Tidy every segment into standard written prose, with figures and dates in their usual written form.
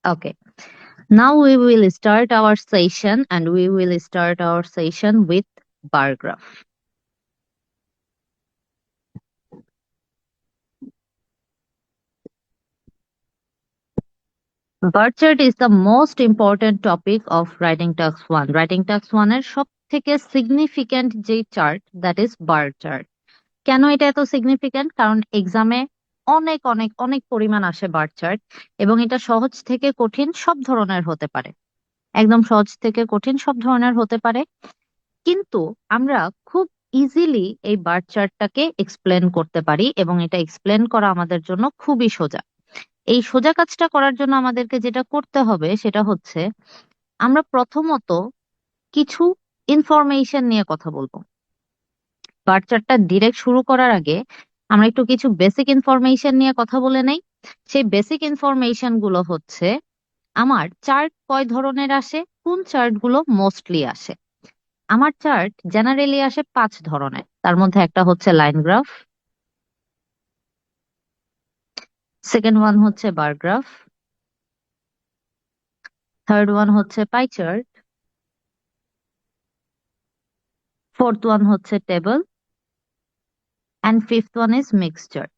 Okay. Now we will start our session and we will start our session with bar graph. Bar chart is the most important topic of writing task 1. Writing task 1 এর সবথেকে significant যে chart that is bar chart. কেন এটা এত significant? কারণ এক্সামে অনেক অনেক অনেক পরিমাণ আসে বার চার্ট এবং এটা সহজ থেকে কঠিন সব ধরনের হতে পারে। একদম সহজ থেকে কঠিন সব ধরনের হতে পারে, কিন্তু আমরা খুব ইজিলি এই বার চার্টটাকে এক্সপ্লেন করতে পারি এবং এটা এক্সপ্লেন করা আমাদের জন্য খুবই সোজা। এই সোজা কাজটা করার জন্য আমাদেরকে যেটা করতে হবে সেটা হচ্ছে আমরা প্রথমত কিছু ইনফরমেশন নিয়ে কথা বলবো। বার চার্টটা ডিরেক্ট শুরু করার আগে আমরা একটু কিছু বেসিক ইনফরমেশন নিয়ে কথা বলে নেই। সেই বেসিক ইনফরমেশন গুলো হচ্ছে আমার চার্ট কয় ধরনের আসে, কোন চার্ট গুলো মোস্টলি আসে। আমার চার্ট জেনারেলি আসে 5 ধরনের, তার মধ্যে একটা হচ্ছে লাইন গ্রাফ, সেকেন্ড ওয়ান হচ্ছে বার গ্রাফ, থার্ড ওয়ান হচ্ছে পাই চার্ট, ফোর্থ ওয়ান হচ্ছে table, and fifth one is mix chart.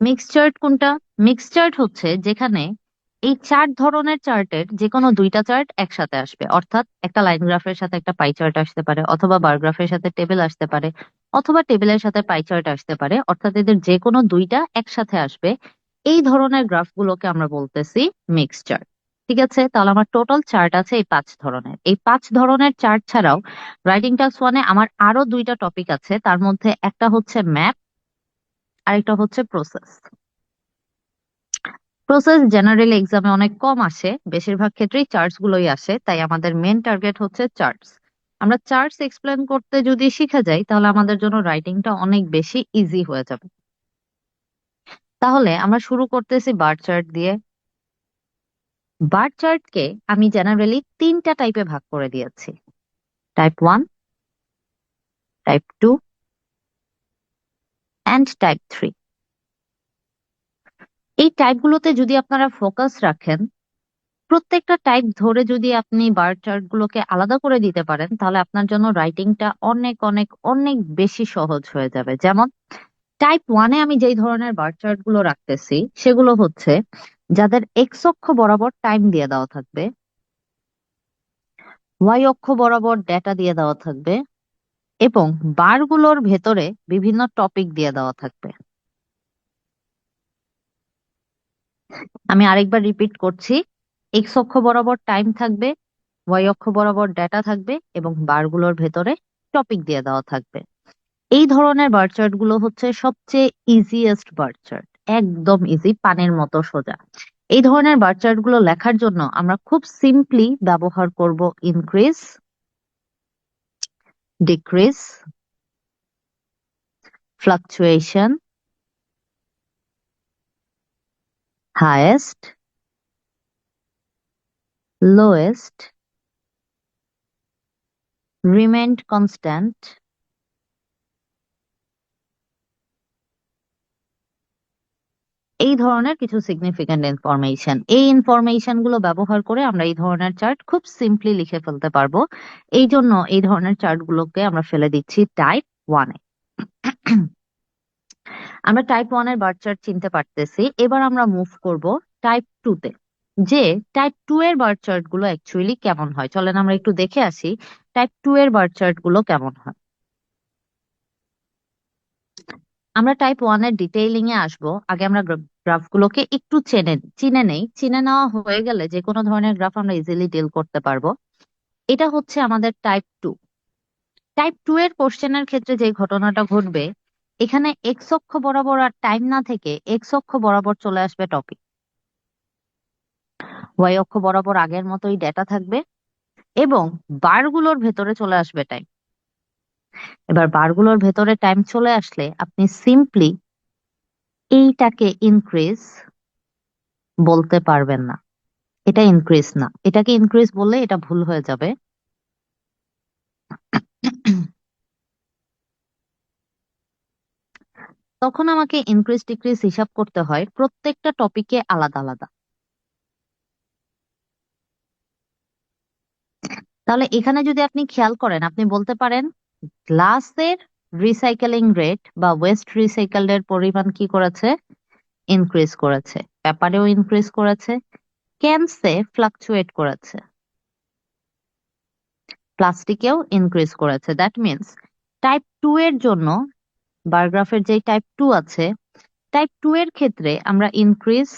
Mix chart কোনটা? মিক্স চার্ট হচ্ছে যেখানে এই 4 ধরনের চার্টের যে কোনো 2টা চার্ট একসাথে আসবে, অর্থাৎ একটা লাইন গ্রাফের সাথে একটা পাই চার্ট আসতে পারে, অথবা বার গ্রাফের সাথে টেবিল আসতে পারে, অথবা টেবিলের সাথে পাই চার্ট আসতে পারে, অর্থাৎ এদের যে কোনো 2টা একসাথে আসবে। এই ধরনের গ্রাফগুলোকে আমরা বলতেছি মিক্স চার্ট। ঠিক আছে, তাহলে আমার টোটাল চার্ট আছে এই 5 ধরনের। এই 5 ধরনের চার্ট ছাড়াও রাইটিং টাস্ক 1-এ আমার আরো 2টা টপিক আছে, তার মধ্যে একটা হচ্ছে ম্যাপ, আরেকটা হচ্ছে প্রসেস। প্রসেস জেনারেল এক্সামে অনেক কম আসে, বেশিরভাগ ক্ষেত্রেই চার্টস গুলোই আসে, তাই আমাদের মেন টার্গেট হচ্ছে চার্টস। আমরা চার্টস এক্সপ্লেন করতে যদি শিখে যাই তাহলে আমাদের জন্য রাইটিংটা অনেক বেশি ইজি হয়ে যাবে। তাহলে আমরা শুরু করতেছি বার চার্ট দিয়ে। বার চার্টকে আমি জেনারেলি 3টা টাইপে ভাগ করে দিয়েছি: টাইপ 1, টাইপ 2 অ্যান্ড টাইপ 3। এই টাইপগুলোতে যদি আপনারা ফোকাস রাখেন, প্রত্যেকটা টাইপ ধরে যদি আপনি বার চার্ট গুলোকে আলাদা করে দিতে পারেন তাহলে আপনার জন্য রাইটিংটা অনেক অনেক অনেক বেশি সহজ হয়ে যাবে। যেমন টাইপ 1-এ আমি যেই ধরনের বার চার্ট গুলো রাখতেছি সেগুলো হচ্ছে যাদের এক্স অক্ষ বরাবর টাইম দিয়ে দেওয়া থাকবে, ওয়াই অক্ষ বরাবর ডেটা দিয়ে দেওয়া থাকবে এবং বারগুলোর ভেতরে বিভিন্ন টপিক দিয়ে দেওয়া থাকবে। আমি আরেকবার রিপিট করছি, এক্স অক্ষ বরাবর টাইম থাকবে, ওয়াই অক্ষ বরাবর ডেটা থাকবে এবং বারগুলোর ভেতরে টপিক দিয়ে দেওয়া থাকবে। এই ধরনের বার চার্ট গুলো হচ্ছে সবচেয়ে ইজিয়েস্ট বার চার্ট, একদম ইজি, পানির মতো সোজা। এই ধরনের বার চার্ট গুলো লেখার জন্য আমরা খুব সিম্পলি ব্যবহার করব increase, decrease, fluctuation, highest, lowest, remained constant, এই ধরনের কিছু সিগনিফিক্যান্ট ইনফরমেশন। এই ইনফরমেশন গুলো ব্যবহার করে আমরা এই ধরনের চার্ট খুব সিম্পলি লিখে ফেলতে পারবো। এই জন্য এই ধরনের চার্ট গুলোকে আমরা ফেলে দিচ্ছি টাইপ 1-এ। আমরা টাইপ 1-এর বার চার্ট চিনতে পারতেছি, এবার আমরা মুভ করব টাইপ 2-তে। যে টাইপ 2 এর বার চার্ট গুলো অ্যাকচুয়ালি কেমন হয় চলেন আমরা একটু দেখে আসি টাইপ 2 এর বার চার্ট গুলো কেমন হয়। আমরা টাইপ 1-এর ডিটেইলিং এ আসবো, আগে আমরা গ্রাফ গুলোকে একটু চিনে নেই। চিনে নেওয়া হয়ে গেলে যে কোনো ধরনের গ্রাফ আমরা ইজিলি ডিল করতে পারবো। এটা হচ্ছে আমাদের টাইপ 2। টাইপ 2 এর কোশ্চেনের ক্ষেত্রে যে ঘটনাটা ঘটবে, এখানে এক্স অক্ষ বরাবর আর টাইম না থেকে এক্স অক্ষ বরাবর চলে আসবে টপিক, ওয়াই অক্ষ বরাবর আগের মতোই ডেটা থাকবে এবং বারগুলোর ভেতরে চলে আসবে টাইম। এবার বারগুলোর ভেতরে টাইম চলে আসলে আপনি সিম্পলি এইটাকে ইনক্রিজ বলতে পারবেন না, এটা ইনক্রিজ না। এটাকে ইনক্রিজ বললে এটা ভুল হয়ে যাবে। তখন আমাকে ইনক্রিজ ডিক্রিজ হিসাব করতে হয় প্রত্যেকটা টপিকে আলাদা আলাদা। তাহলে এখানে যদি আপনি খেয়াল করেন, আপনি বলতে পারেন গ্লাসের রিসাইকেলিং রেট বা ওয়েস্ট রিসাইকেলের পরিমাণ কি করেছে, ইনক্রিজ করেছে। পেপারেও ইনক্রিজ করেছে, ক্যানসে ফ্লাকচুয়েট করেছে, প্লাস্টিকেও ইনক্রিজ করেছে। দ্যাট মিনস টাইপ 2 এর জন্য বার গ্রাফের যে টাইপ 2 আছে, টাইপ 2 এর ক্ষেত্রে আমরা ইনক্রিজ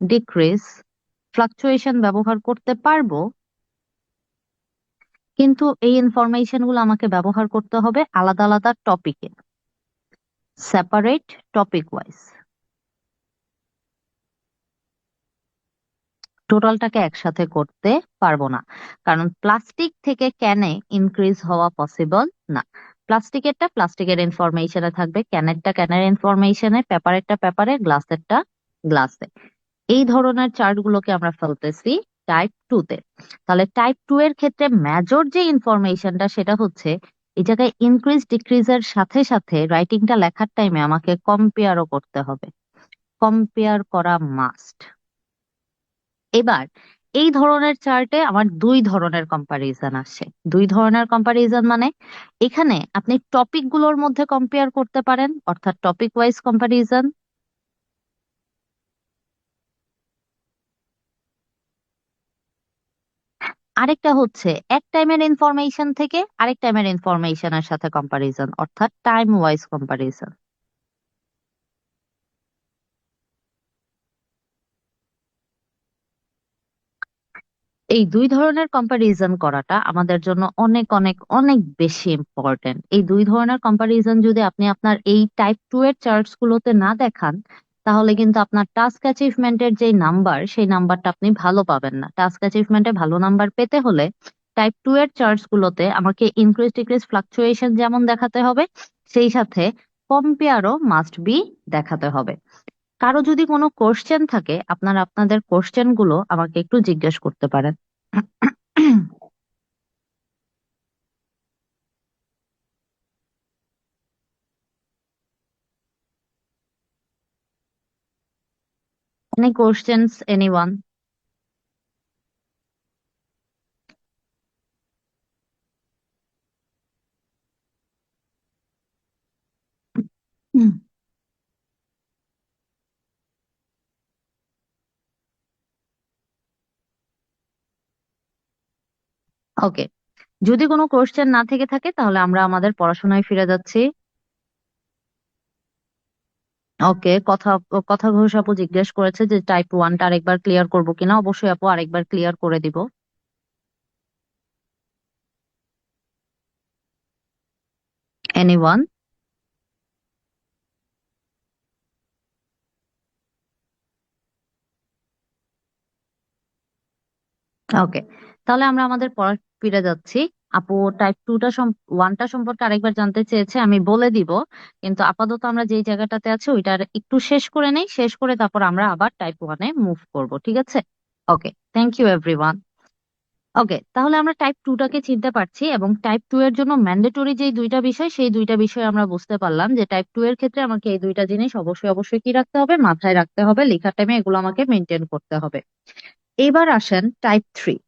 ডিক্রিজ ফ্লাকচুয়েশন ব্যবহার করতে পারবো, কিন্তু এই ইনফরমেশন গুলো আমাকে ব্যবহার করতে হবে আলাদা আলাদা টপিকে, সেপারেট টপিক ওয়াইজ। টোটালটাকে একসাথে করতে পারবো না, কারণ প্লাস্টিক থেকে ক্যানে ইনক্রিজ হওয়া পসিবল না। প্লাস্টিকেরটা প্লাস্টিকের ইনফরমেশনে থাকবে, ক্যানেরটা ক্যানের ইনফরমেশনে, পেপারেরটা পেপারে, গ্লাসেরটা গ্লাসে। এই ধরনের চার্ট গুলোকে আমরা ফেলতেছি টাইপ 2 তে। তাহলে টাইপ 2 এর ক্ষেত্রে মেজর যে ইনফরমেশনটা সেটা হচ্ছে এই জায়গায় ইনক্রিজ ডিক্রিজের সাথে সাথে রাইটিংটা লেখার টাইমে আমাকে কম্পেয়ারও করতে হবে, কম্পেয়ার করা মাস্ট। এবার এই ধরনের চার্টে আমার দুই ধরনের কম্পারিজন আসে। দুই ধরনের কম্পারিজন মানে এখানে আপনি টপিক গুলোর মধ্যে কম্পেয়ার করতে পারেন, অর্থাৎ টপিক ওয়াইজ কম্পারিজন। আরেকটা হচ্ছে এক টাইমের ইনফরমেশন থেকে আরেক টাইমের ইনফরমেশনের সাথে কম্পারিজন, অর্থাৎ টাইম ওয়াইজ কম্পারিজন। এই দুই ধরনের কম্পারিজন করাটা আমাদের জন্য অনেক অনেক অনেক বেশি ইম্পর্টেন্ট। এই দুই ধরনের কম্পারিজন যদি আপনি আপনার এই টাইপ 2 এর চার্টস গুলোতে না দেখান, তাহলে কিন্তু আপনার টাস্ক অ্যাচিভমেন্টের যে নাম্বার সেই নাম্বারটা আপনি ভালো পাবেন না। টাস্ক অ্যাচিভমেন্টে ভালো নাম্বার পেতে হলে টাইপ 2 এর চার্টস গুলোতে আমাকে ইনক্রিজ ডিক্রিজ ফ্লাকচুয়েশন যেমন দেখাতে হবে, সেই সাথে কম্পেয়ারও মাস্ট বি দেখাতে হবে। কারো যদি কোনো কোশ্চেন থাকে, আপনারা আপনাদের কোশ্চেন গুলো আমাকে একটু জিজ্ঞেস করতে পারেন। Any questions, anyone? ওকে, যদি কোনো কোশ্চেন না থেকে থাকে তাহলে আমরা আমাদের পড়াশোনায় ফিরে যাচ্ছি। ওকে, কথা ঘোষ আপু জিজ্ঞেস করেছে যে টাইপ 1টা আরেকবার ক্লিয়ার করবো কিনা। অবশ্যই আপু, আরেকবার ক্লিয়ার করে দিব। এনিওয়ান? ওকে, তাহলে আমরা আমাদের পড়া ফিরে যাচ্ছি। আপু টাইপ 1টা সম্পর্কে আরেকবার জানতে চেয়েছে, আমি বলে দিব। কিন্তু আপাতত আমরা যেই জায়গাটাতে আছি ওইটার একটু শেষ করে নেই, শেষ করে তারপর আমরা আবার টাইপ 1-এ মুভ করব, ঠিক আছে? ওকে, থ্যাংক ইউ এভরিওয়ান। ওকে, তাহলে আমরা টাইপ 2টাকে চিনতে পারছি, এবং টাইপ 2 এর জন্য ম্যান্ডেটরি যেই দুইটা বিষয় সেই দুইটা বিষয় আমরা বুঝতে পারলাম যে টাইপ 2 এর ক্ষেত্রে আমাকে এই দুইটা জিনিস অবশ্যই অবশ্যই কি রাখতে হবে, মাথায় রাখতে হবে। লেখার টাইমে এগুলো আমাকে মেনটেন করতে হবে। এবার আসেন টাইপ 3।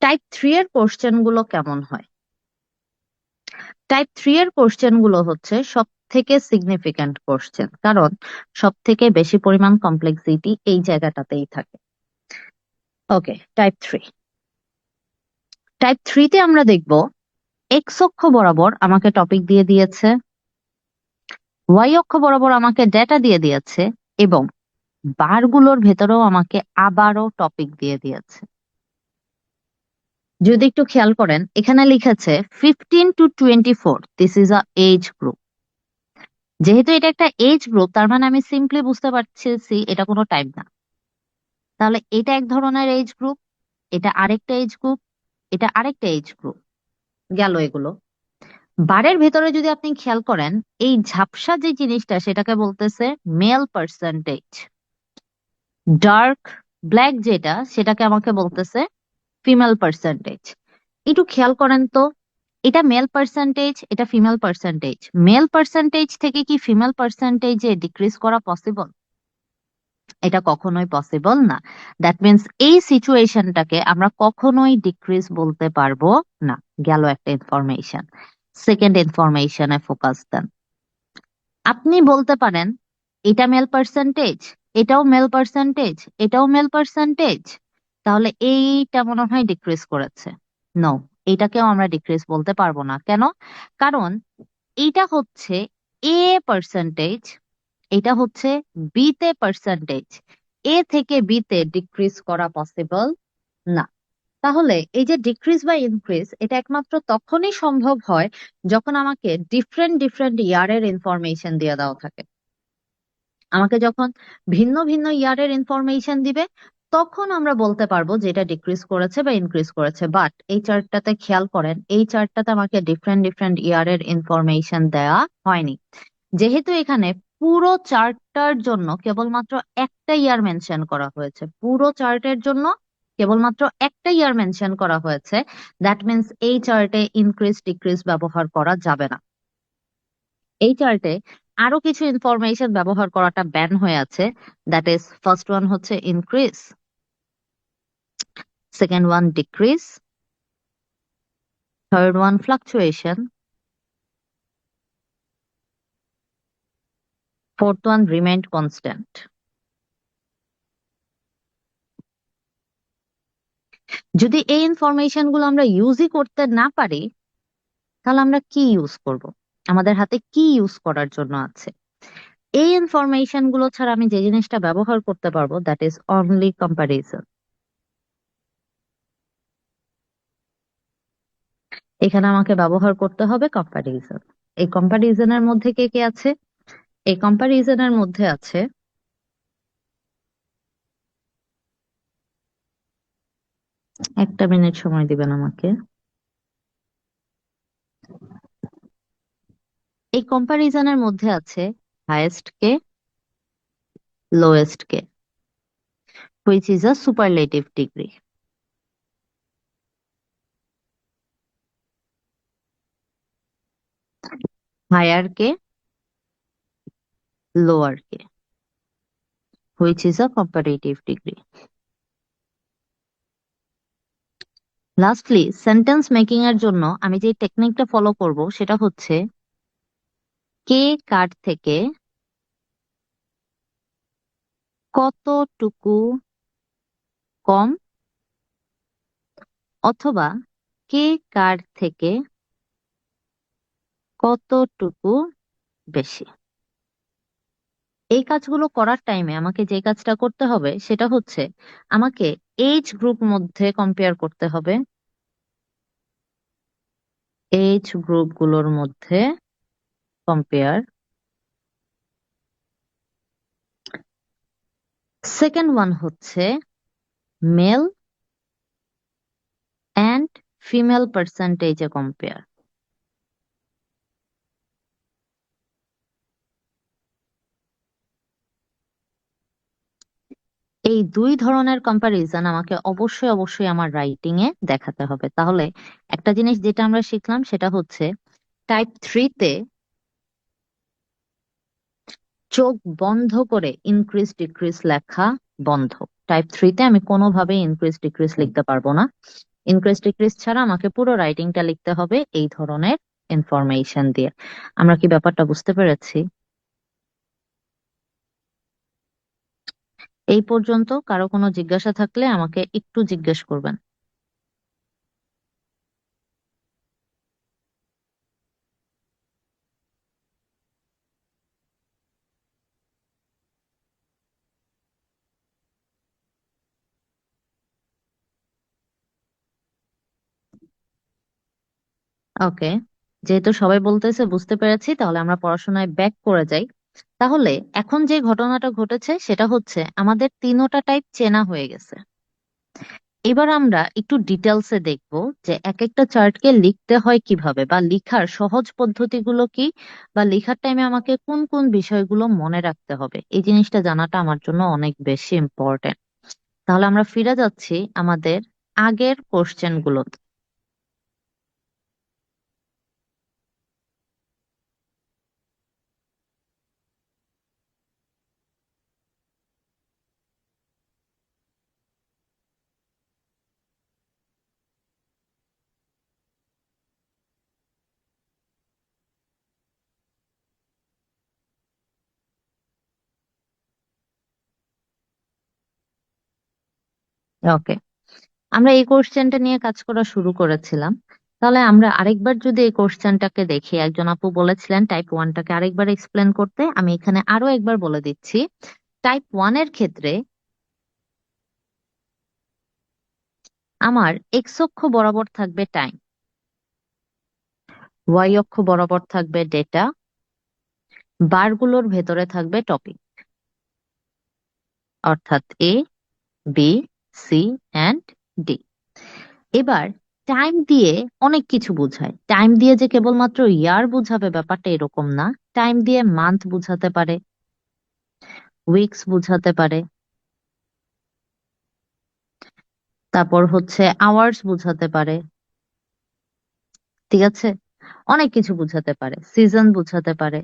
টাইপ 3 এর কোশ্চেন গুলো কেমন হয়? টাইপ 3 এর কোশ্চেন গুলো হচ্ছে সব থেকে সিগনিফিক্যান্ট কোশ্চেন, কারণ সব থেকে বেশি পরিমাণ কমপ্লেক্সিটি এই জায়গাটাতেই থাকে। ওকে, টাইপ 3। টাইপ 3-তে আমরা দেখব এক্স অক্ষ বরাবর আমাকে টপিক দিয়ে দিয়েছে, ওয়াই অক্ষ বরাবর আমাকে ডেটা দিয়ে দিয়েছে, এবং বারগুলোর ভেতরেও আমাকে আবারও টপিক দিয়ে দিয়েছে। যদি একটু খেয়াল করেন, এখানে লিখেছে 15 to 24, this is a age group. যেহেতু এটা একটা এজ গ্রুপ, তার মানে আমি সিম্পলি বুঝতে পারছি এটা কোনো টাইম না। তাহলে এটা এক ধরনের এজ গ্রুপ, এটা আরেকটা এজ গ্রুপ, এটা আরেকটা এজ গ্রুপ, গেল এগুলো। বারের ভেতরে যদি আপনি খেয়াল করেন, এই ঝাপসা যে জিনিসটা সেটাকে বলতেছে মেল পার্সেন্টেজ, ডার্ক ব্ল্যাক যেটা সেটাকে আমাকে বলতেছে ফিমেল পার্সেন্টেজ। একটু খেয়াল করেন তো, এটা মেল পার্সেন্টেজ, এটা ফিমেল পার্সেন্টেজ। মেল পার্সেন্টেজ থেকে কি ফিমেল পার্সেন্টেজে ডিক্রিজ করা পসিবল? এটা কখনোই পসিবল না। দ্যাট মিন্স এই সিচুয়েশনটাকে আমরা কখনোই ডিক্রিজ বলতে পারবো না। গেল একটা ইনফরমেশন। সেকেন্ড ইনফরমেশনে ফোকাস দেন। আপনি বলতে পারেন এটা মেল পার্সেন্টেজ, এটাও মেল পার্সেন্টেজ, এটাও মেল পার্সেন্টেজ, তাহলে এইটা মনে হয় ডিক্রিজ করেছে। নো, এটাকেও আমরা ডিক্রিজ বলতে পারবো না। কেন? কারণ এইটা হচ্ছে এ পার্সেন্টেজ, এটা হচ্ছে বি তে পার্সেন্টেজ। এ থেকে বি তে ডিক্রিজ করা পসিবল না। তাহলে এই যে ডিক্রিজ বা ইনক্রিজ, এটা একমাত্র তখনই সম্ভব হয় যখন আমাকে ডিফারেন্ট ডিফারেন্ট ইয়ারের ইনফরমেশন দিয়ে দেওয়া থাকে। আমাকে যখন ভিন্ন ভিন্ন ইয়ারের ইনফরমেশন দিবে, তখন আমরা বলতে পারবো যে এটা ডিক্রিজ করেছে বা ইনক্রিজ করেছে। বাট এই চার্টটাতে খেয়াল করেন, এই চার্টটাতে আমাকে ডিফারেন্ট ডিফারেন্ট ইয়ারের ইনফরমেশন দেওয়া হয়নি। যেহেতু এখানে পুরো চার্টটার জন্য কেবলমাত্র একটা ইয়ার মেনশন করা হয়েছে, পুরো চার্টের জন্য কেবলমাত্র একটা ইয়ার মেনশন করা হয়েছে, দ্যাট মিন্স এই চার্টে ইনক্রিজ ডিক্রিজ ব্যবহার করা যাবে না। এই চার্টে আরো কিছু ইনফরমেশন ব্যবহার করাটা ব্যান হয়ে আছে। দ্যাট ইজ, ফার্স্ট ওয়ান হচ্ছে increase, second one decrease, third one fluctuation, fourth one remained constant. যদি এই ইনফরমেশন গুলো আমরা ইউজই করতে না পারি, তাহলে আমরা কি ইউজ করব? আমাদের হাতে কি ইউজ করার জন্য আছে? এই ইনফরমেশন গুলো ছাড়া আমি যে জিনিসটা ব্যবহার করতে পারবো, দ্যাট ইজ অনলি কম্পারিজন। এখানে আমাকে ব্যবহার করতে হবে কম্পারিজন। এই কম্পারিজনের মধ্যে কে কে আছে? এই কম্পারিজনের মধ্যে আছে, একটা মিনিট সময় দিবেন আমাকে। এই কম্পারিজনের মধ্যে আছে হাইয়েস্ট কে, লোয়েস্ট কে, which is a superlative degree. Higher কে, লোয়ার কে, which is a comparative degree. Lastly, sentence making এর জন্য আমি যে টেকনিকটা ফলো করব সেটা হচ্ছে কে কার থেকে কতটুকু কম, অথবা কে কার থেকে কতটুকু বেশি। এই কাজগুলো করার টাইমে আমাকে যে কাজটা করতে হবে সেটা হচ্ছে আমাকে এজ গ্রুপ মধ্যে কম্পেয়ার করতে হবে, এজ গ্রুপ গুলোর মধ্যে কম্পেয়ার। সেকেন্ড ওয়ান হচ্ছে মেল অ্যান্ড ফিমেল পার্সেন্টেজে কম্পেয়ার। এই দুই ধরনের কম্পারিজন আমাকে অবশ্যই অবশ্যই আমার রাইটিং এ দেখাতে হবে। তাহলে একটা জিনিস যেটা আমরা শিখলাম সেটা হচ্ছে টাইপ থ্রিতে চোখ বন্ধ করে ইনক্রিজ ডিক্রিজ লেখা বন্ধ। টাইপ থ্রিতে আমি কোনোভাবেই ইনক্রিজ ডিক্রিজ লিখতে পারবো না। ইনক্রিজ ডিক্রিজ ছাড়া আমাকে পুরো রাইটিংটা লিখতে হবে এই ধরনের ইনফরমেশন দিয়ে। আমরা কি ব্যাপারটা বুঝতে পেরেছি? এই পর্যন্ত কারো কোনো জিজ্ঞাসা থাকলে আমাকে একটু জিজ্ঞেস করবেন। ওকে, যেহেতু সবাই বলতেছে বুঝতে পেরেছি, তাহলে আমরা পড়াশোনায় ব্যাক করে যাই। তাহলে এখন যে ঘটনাটা ঘটেছে সেটা হচ্ছে আমাদের তিনোটা টাইপ চেনা হয়ে গেছে। এবার আমরা একটু ডিটেলসে দেখব যে এক একটা চার্টকে লিখতে হয় কিভাবে, বা লিখার সহজ পদ্ধতিগুলো কি, বা লেখার টাইমে আমাকে কোন কোন বিষয়গুলো মনে রাখতে হবে। এই জিনিসটা জানাটা আমার জন্য অনেক বেশি ইম্পর্টেন্ট। তাহলে আমরা ফিরে যাচ্ছি আমাদের আগের কোশ্চেন গুলো। ওকে, আমরা এই কোশ্চেনটা নিয়ে কাজ করা শুরু করেছিলাম। তাহলে আমরা আরেকবার যদি এই কোশ্চেনটাকে দেখি, একজন আপু বলেছিলেন টাইপ ওয়ানটাকে আরেকবার এক্সপ্লেন করতে, আমি এখানে আরো একবার বলে দিচ্ছি। টাইপ ওয়ানের ক্ষেত্রে আমার এক্স অক্ষ বরাবর থাকবে টাইম, ওয়াই অক্ষ বরাবর থাকবে ডেটা, বারগুলোর ভেতরে থাকবে টপিক, অর্থাৎ এ, বি, সি অ্যান্ড ডি। এবার টাইম দিয়ে অনেক কিছু বোঝায়। টাইম দিয়ে যে কেবলমাত্র ইয়ার বোঝাবে ব্যাপারটা এরকম না। টাইম দিয়ে মান্থ বোঝাতে পারে, উইকস বোঝাতে পারে, তারপর হচ্ছে আওয়ার্স বোঝাতে পারে, ঠিক আছে? অনেক কিছু বোঝাতে পারে, সিজন বোঝাতে পারে।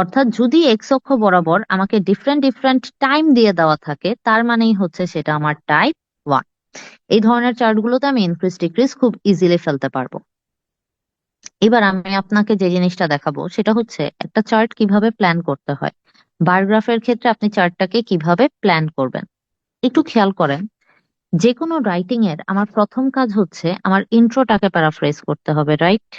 অর্থাৎ যদি এক্স অক্ষ বরাবর আমাকে ডিফারেন্ট ডিফারেন্ট টাইম দিয়ে দেওয়া থাকে, তার মানেই হচ্ছে সেটা আমার টাইপ ওয়ান। এই ধরনের চার্টগুলোতে আমি ইনক্রিজ ডিক্রিজ খুব ইজিলি ফেলতে পারবো। এবার আমি আপনাকে যে জিনিসটা দেখাবো সেটা হচ্ছে একটা চার্ট কিভাবে প্ল্যান করতে হয়। বার গ্রাফের ক্ষেত্রে আপনি চার্টটাকে কিভাবে প্ল্যান করবেন একটু খেয়াল করেন। যে কোনো রাইটিং এর আমার প্রথম কাজ হচ্ছে আমার ইন্ট্রোটাকে প্যারাফ্রেজ করতে হবে, রাইট?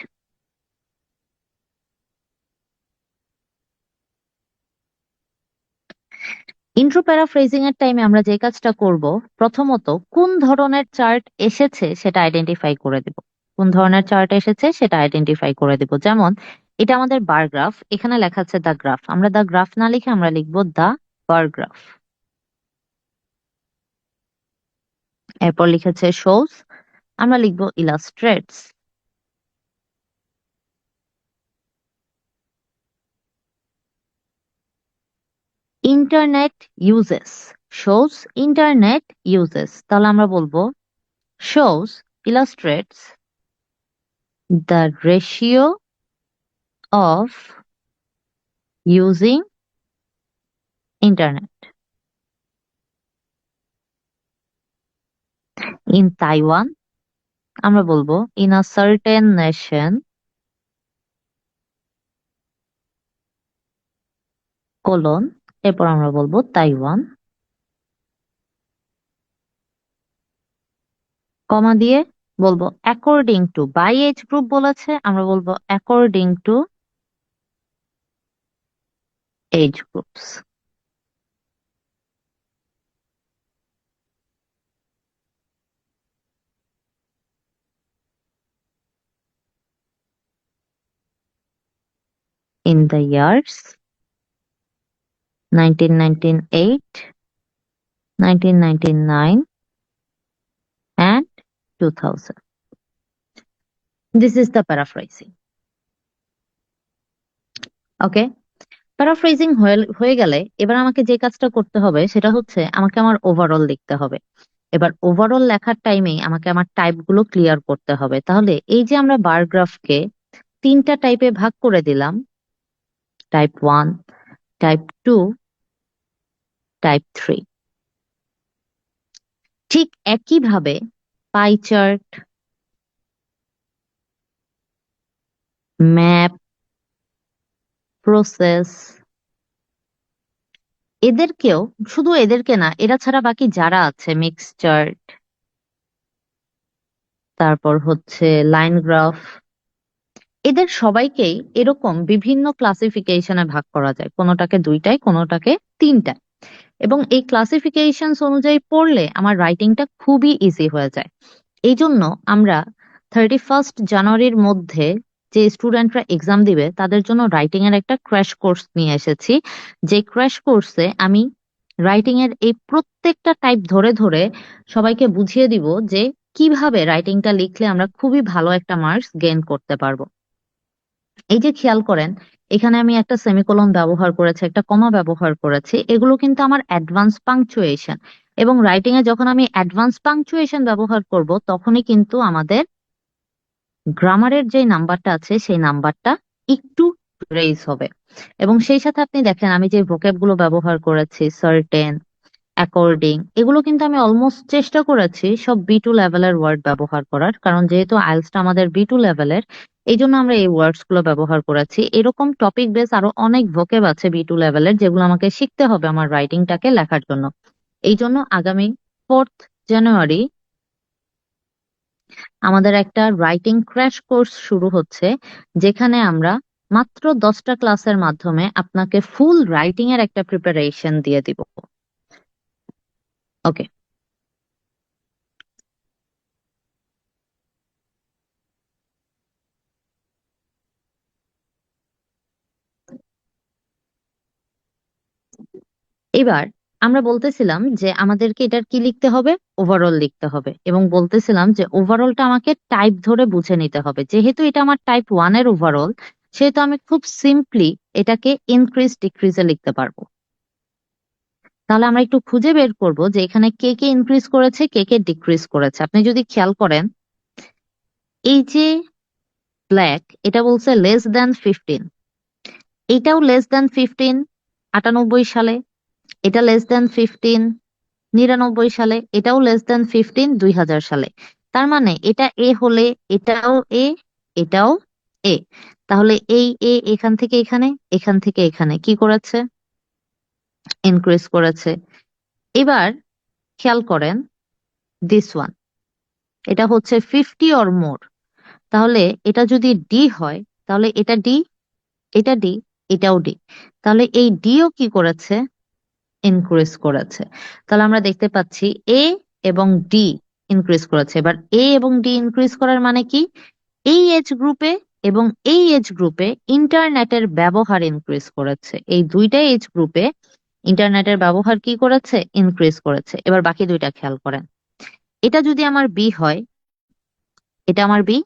ইন্ট্রো প্যারাফ্রেজিং এর টাইমে আমরা যে কাজটা করব, প্রথমত কোন ধরনের চার্ট এসেছে সেটা আইডেন্টিফাই করে দেব। কোন ধরনের চার্ট এসেছে সেটা আইডেন্টিফাই করে দেব। যেমন এটা আমাদের বার গ্রাফ, এখানে লেখা আছে দা গ্রাফ, আমরা দা গ্রাফ না লিখে আমরা লিখবো দা বার গ্রাফ। এরপর লিখেছে শোস, আমরা লিখবো illustrates. Internet uses, shows internet uses, তাহলে আমরা বলবো shows illustrates the ratio of using internet in Taiwan, আমরা বলবো in a certain nation colon, এরপর আমরা বলবো তাইওয়ান, কমা দিয়ে বলবো according to, by age group বলেছে, আমরা বলবো according to age groups. In the years 1998, 1999 and 2000. This is the paraphrasing. Okay, paraphrasing হয়ে গেলে এবার আমাকে যে কাজটা করতে হবে সেটা হচ্ছে আমাকে আমার ওভারঅল লিখতে হবে। এবার ওভারঅল লেখার টাইমে আমাকে আমার টাইপ গুলো ক্লিয়ার করতে হবে। তাহলে এই যে আমরা বার গ্রাফকে তিনটা টাইপে ভাগ করে দিলাম, type one, type two, type three, ঠিক একইভাবে পাই চার্ট, ম্যাপ, প্রসেস, এদেরকেও, শুধু এদেরকে না, এরা ছাড়া বাকি যারা আছে মিক্স চার্ট, তারপর হচ্ছে লাইন গ্রাফ, এদের সবাইকেই এরকম বিভিন্ন ক্লাসিফিকেশনে ভাগ করা যায়, কোনোটাকে দুইটায়, কোনোটাকে তিনটায়। এবং এই ক্লাসিফিকেশনস অনুযায়ী পড়লে আমার রাইটিংটা খুবই ইজি হয়ে যায়। এই জন্য আমরা 31 জানুয়ারির মধ্যে যে স্টুডেন্টরা এক্সাম দিবে তাদের জন্য রাইটিং এর একটা ক্র্যাশ কোর্স নিয়ে এসেছি। যে ক্র্যাশ কোর্সে আমি রাইটিং এর এই প্রত্যেকটা টাইপ ধরে ধরে সবাইকে বুঝিয়ে দিব যে কিভাবে রাইটিংটা লিখলে আমরা খুবই ভালো একটা মার্কস গেইন করতে পারবো। এই যে খেয়াল করেন, এখানে আমি একটা সেমিকোলন ব্যবহার করেছি, একটা কমা ব্যবহার করেছি, এগুলো কিন্তু আমার অ্যাডভান্স পাংচুয়েশন। এবং রাইটিং এ যখন আমি অ্যাডভান্স পাংচুয়েশন ব্যবহার করব তখনই কিন্তু আমাদের গ্রামারের যে নাম্বারটা আছে সেই নাম্বারটা একটু রেইজ হবে। এবং সেই সাথে আপনি দেখেন আমি যে ভোকেব গুলো ব্যবহার করেছি, সার্টেন, অ্যাকর্ডিং, এগুলো কিন্তু আমি অলমোস্ট চেষ্টা করেছি সব বি2 লেভেলের ওয়ার্ড ব্যবহার করার, কারণ যেহেতু আইএলটিএস টা আমাদের বি2 লেভেলের, এই জন্য আমরা এই ওয়ার্ডস গুলো ব্যবহার করেছি। এরকম টপিক বেস আরো অনেক ভোকেব আছে বি2 লেভেলের যেগুলো আমাকে শিখতে হবে আমার রাইটিংটাকে লেখার জন্য। এই জন্য আগামী 4th জানুয়ারি আমাদের একটা রাইটিং ক্র্যাশ কোর্স শুরু হচ্ছে, যেখানে আমরা মাত্র 10টা ক্লাসের মাধ্যমে আপনাকে ফুল রাইটিং এর একটা প্রিপারেশন দিয়ে দিব। ওকে, এবার আমরা বলতেছিলাম যে আমাদেরকে এটার কি লিখতে হবে, ওভারঅল লিখতে হবে, এবং বলতেছিলাম যে ওভারঅলটা আমাকে টাইপ ধরে বুঝে নিতে হবে। যেহেতু এটা আমার টাইপ 1 এর ওভারঅল, সেহেতু আমি খুব সিম্পলি এটাকে ইনক্রিজ ডিক্রিজে লিখতে পারবো। তাহলে আমরা একটু খুঁজে বের করব যে এখানে কে কে ইনক্রিজ করেছে, কে কে ডিক্রিজ করেছে। আপনি যদি খেয়াল করেন, এই যে ব্ল্যাক, এটা বলছে লেস দ্যান 15, এটাও লেস দ্যান 15 98 সালে, এটা লেস দ্যান 15 99 সালে, এটাও লেস দ্যান 15 2000 সালে। তার মানে এটা এ হলে এটাও এ, এটাও এ। তাহলে এই এ এখান থেকে এখানে, এখান থেকে এখানে কি করেছে, ইনক্রিজ করেছে। এবার খেয়াল করেন দিস ওয়ান, এটা হচ্ছে 50 অর মোর। তাহলে এটা যদি ডি হয়, তাহলে এটা ডি, এটা ডি, এটাও ডি। তাহলে এই ডিও কি করেছে, ইনক্রিজ করেছে। তাহলে আমরা দেখতে পাচ্ছি এ এবং ডি ইনক্রিজ করেছে। এবার এ এবং ডি ইনক্রিজ করার মানে কি, এই এজ গ্রুপে এবং এই এজ গ্রুপে ইন্টারনেটের ব্যবহার ইনক্রিজ করেছে। এই দুইটা এজ গ্রুপে ইন্টারনেটের ব্যবহার কি করেছে, ইনক্রিজ করেছে। এবার বাকি দুইটা খেয়াল করেন, এটা যদি আমার বি হয়, এটা আমার বি,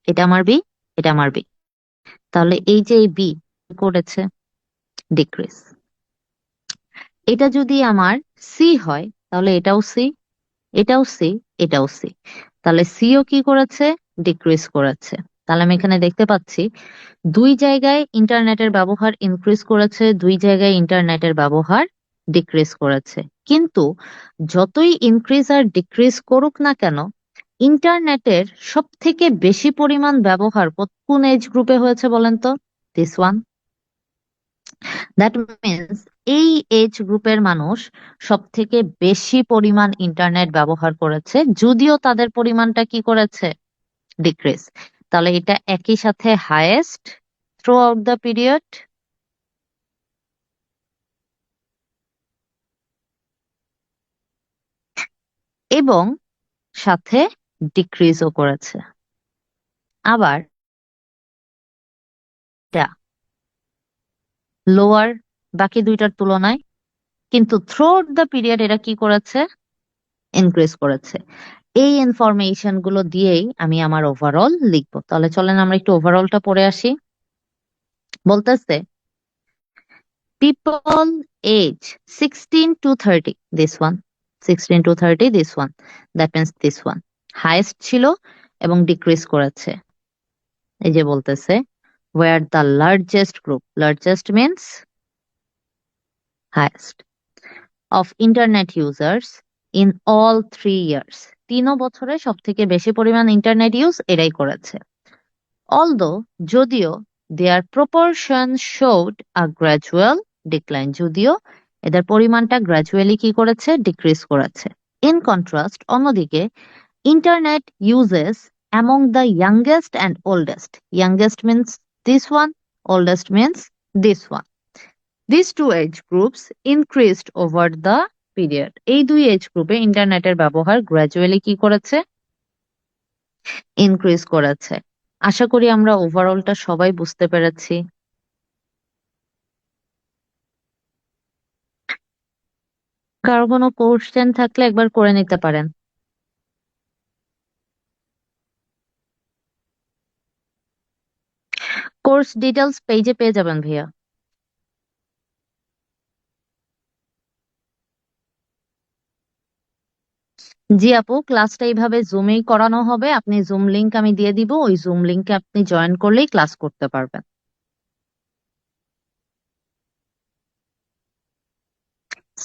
এটা আমার বি, এটা আমার বি, তাহলে এই যে এই বি করেছে, ডিক্রিজ। এটা যদি আমার সি হয়, তাহলে এটাও সি, এটাও সি, এটাও সি, তাহলে সিও কি করেছে, ডিক্রিজ করেছে। তাহলে আমি এখানে দেখতে পাচ্ছি দুই জায়গায় ইন্টারনেটের ব্যবহার ইনক্রিজ করেছে, দুই জায়গায় ইন্টারনেটের ব্যবহার ডিক্রিজ করেছে। কিন্তু যতই ইনক্রিজ আর ডিক্রিজ করুক না কেন, ইন্টারনেটের সব থেকে বেশি পরিমাণ ব্যবহার কোন এজ গ্রুপে হয়েছে বলেন তো, দিস ওয়ান। দ্যাট মিনস এই এজ গ্রুপের মানুষ সব থেকে বেশি পরিমাণ ইন্টারনেট ব্যবহার করেছে, যদিও তাদের পরিমাণটা কি করেছে, ডিক্রিজ। তাহলে এটা একই সাথে highest through out the period এবং সাথে ডিক্রিজও করেছে। আবার এটা লোয়ার বাকি দুইটার তুলনায়, কিন্তু থ্রু আউট দ্য পিরিয়ড এরা কি করেছে, ইনক্রিজ করেছে। এই ইনফরমেশন গুলো দিয়েই আমি আমার ওভারঅল লিখবো। তাহলে চলেন আমরা একটু ওভারঅলটা পড়ে আসি। বলতেছে people age 16 to 30, this one, 16 to 30, this one, that means this one highest ছিল এবং ডিক্রিজ করেছে। এই যে বলতেছে where the largest group, largest means highest, of internet users in all 3 years, 3 বছরে সব থেকে বেশি পরিমাণ ইন্টারনেট ইউজ এরাই করেছে। Although যদিও their proportion showed a gradual decline, যদিও এদের পরিমাণটা গ্র্যাজুয়ালি কি করেছে, ডিক্রিজ করেছে। ইন কন্ট্রাস্ট অন্যদিকে internet uses among the youngest and oldest, youngest means this one, oldest means this one, these two age groups increased over the period, এই দুই age গ্রুপে ইন্টারনেটের ব্যবহার গ্র্যাজুয়ালি কি করেছে, ইনক্রিজ করেছে। আশা করি আমরা ওভারঅলটা সবাই বুঝতে পেরেছি। কারো কোনো কোশ্চেন থাকলে একবার করে নিতে পারেন। কোর্স ডিটেলস পেজে পেয়ে যাবেন ভাইয়া। জি আপু, ক্লাসটা এইভাবে জুমেই করানো হবে। আপনি জুম লিংক আমি দিয়ে দিব, ওই জুম লিংকে আপনি জয়েন করলেই ক্লাস করতে পারবেন।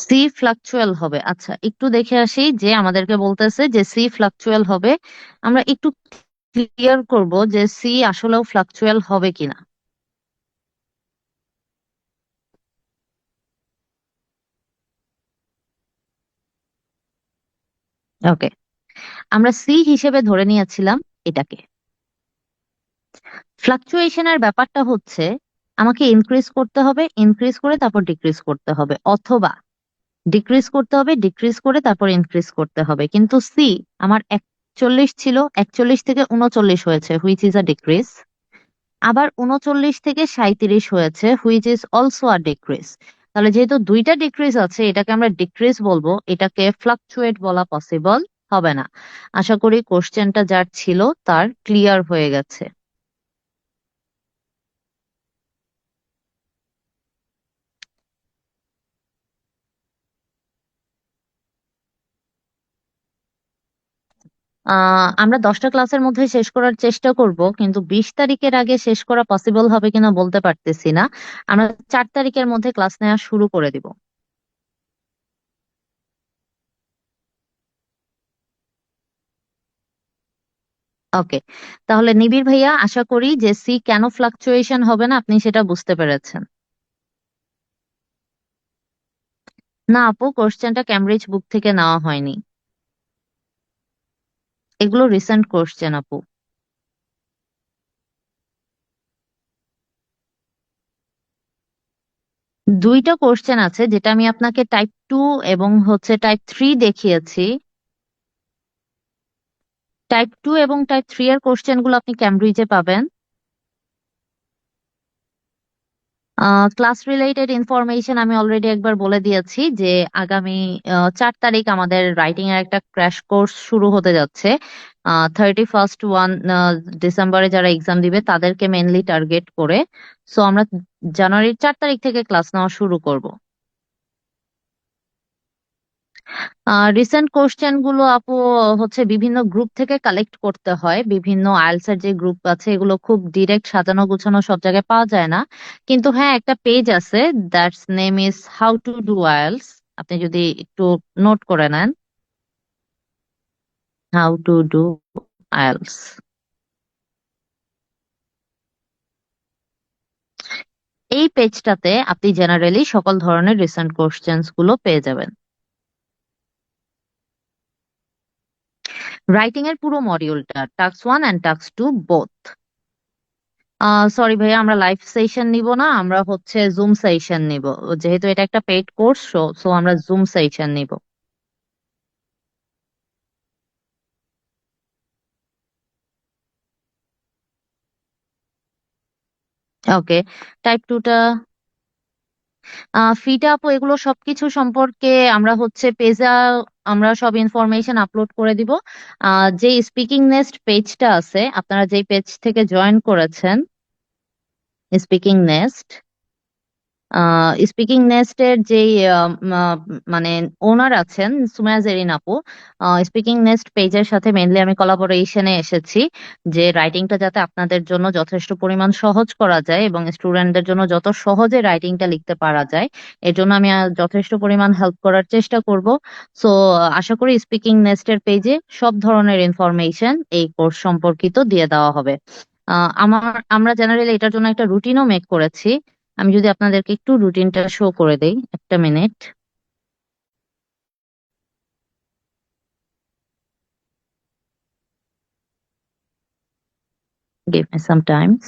সি ফ্লাকচুয়াল হবে, আচ্ছা একটু দেখে আসি যে আমাদেরকে বলতেছে যে সি ফ্লাকচুয়াল হবে। আমরা একটু ক্লিয়ার করব যে সি আসলেও ফ্লাকচুয়াল হবে কিনা। ওকে, আমরা সি হিসেবে ধরে নিয়েছিলাম এটাকে। ফ্লাকচুয়েশনের ব্যাপারটা হচ্ছে আমাকে ইনক্রিজ করতে হবে, ইনক্রিজ করে তারপর ডিক্রিজ করতে হবে, অথবা ডিক্রিজ করতে হবে, ডিক্রিজ করে তারপর ইনক্রিজ করতে হবে। কিন্তু সি আমার 41 ছিল, 41 থেকে 39 হয়েছে, হুইচ ইজ আ ডিক্রিজ। আবার 39 থেকে 37 হয়েছে, which is also a decrease. তাহলে যেহেতু দুইটা ডিক্রিজ আছে, এটাকে আমরা ডিক্রিজ বলবো, এটাকে ফ্লাকচুয়েট বলা পসিবল হবে না। আশা করি কোশ্চেনটা যার ছিল তার ক্লিয়ার হয়ে গেছে। আমরা 10টা ক্লাসের মধ্যে শেষ করার চেষ্টা করব, কিন্তু 20 তারিখের আগে শেষ করা পসিবল হবে কিনা বলতে পারতেছি না। আমরা 4 তারিখের মধ্যে ক্লাস নেওয়া শুরু করে দিব। ওকে, তাহলে নিবিড় ভাইয়া, আশা করি যে সি কেন ফ্লাকচুয়েশন হবে না আপনি সেটা বুঝতে পেরেছেন। না আপু, কোশ্চেনটা ক্যামব্রিজ বুক থেকে নেওয়া হয়নি, এগুলো রিসেন্ট কোশ্চেন আপু। দুইটা কোশ্চেন আছে, যেটা আমি আপনাকে টাইপ 2 এবং টাইপ 3 দেখিয়েছি। টাইপ 2 এবং টাইপ 3 এর কোশ্চেন গুলো আপনি ক্যামব্রিজে পাবেন। ক্লাস রিলেটেড ইনফরমেশন আমি অলরেডি একবার বলে দিয়েছি যে আগামী 4 তারিখ আমাদের রাইটিং এর একটা ক্র্যাশ কোর্স শুরু হতে যাচ্ছে। 31 ডিসেম্বরে যারা এক্সাম দিবে তাদেরকে মেনলি টার্গেট করে। সো আমরা জানুয়ারির 4 তারিখ থেকে ক্লাস নেওয়া শুরু করব। রিসেন্ট কোশ্চেন গুলো আপু বিভিন্ন গ্রুপ থেকে কালেক্ট করতে হয়। বিভিন্ন আইএলটিএস এর যে গ্রুপ আছে এগুলো খুব ডিরেক্ট সাজানো গুছানো সব জায়গায় পাওয়া যায় না। কিন্তু হ্যাঁ, একটা পেজ আছে, that's name is how to do IELTS. আপনি যদি একটু নোট করে নেন, হাউ টু ডু আইএলটিএস, এই পেজটাতে আপনি জেনারেলি সকল ধরনের রিসেন্ট কোশ্চেন্স গুলো পেয়ে যাবেন। রাইটিং এর পুরো মডিউলটা, task 1 and task 2 both. Sorry ভাইয়া, আমরা লাইভ সেশন নিব না, আমরা জুম সেশন নিব। যেহেতু এটা একটা পেইড কোর্স, সো আমরা জুম সেশন নিব। ওকে, টাইপ 2টা ফিটা আপু, এগুলো সবকিছু সম্পর্কে আমরা পেজে আমরা সব ইনফরমেশন আপলোড করে দিব। যে স্পিকিং নেস্ট পেজটা আছে, আপনারা যেই পেজ থেকে জয়েন করেছেন, স্পিকিং নেস্ট, স্পিকিং নেস্টের যেই মানে ওনার আছেন সুমাইয়া জেরিন আপু, স্পিকিং নেস্ট পেজের সাথে মেনলি আমি কোলাবোরেশনে এসেছি যে রাইটিংটা যাতে আপনাদের জন্য যথেষ্ট পরিমাণ সহজ করা যায় এবং স্টুডেন্টদের জন্য যত সহজে রাইটিংটা লিখতে পারা যায়, এর জন্য আমি যথেষ্ট পরিমাণ হেল্প করার চেষ্টা করব। সো আশা করি স্পিকিং নেস্টের পেজে সব ধরনের ইনফরমেশন এই কোর্স সম্পর্কিত দিয়ে দেওয়া হবে। আমরা জেনারেলি এটার জন্য একটা রুটিনও মেক করেছি। আমি যদি আপনাদেরকে একটু রুটিনটা শো করে দেই, একটা minute, give me some Times.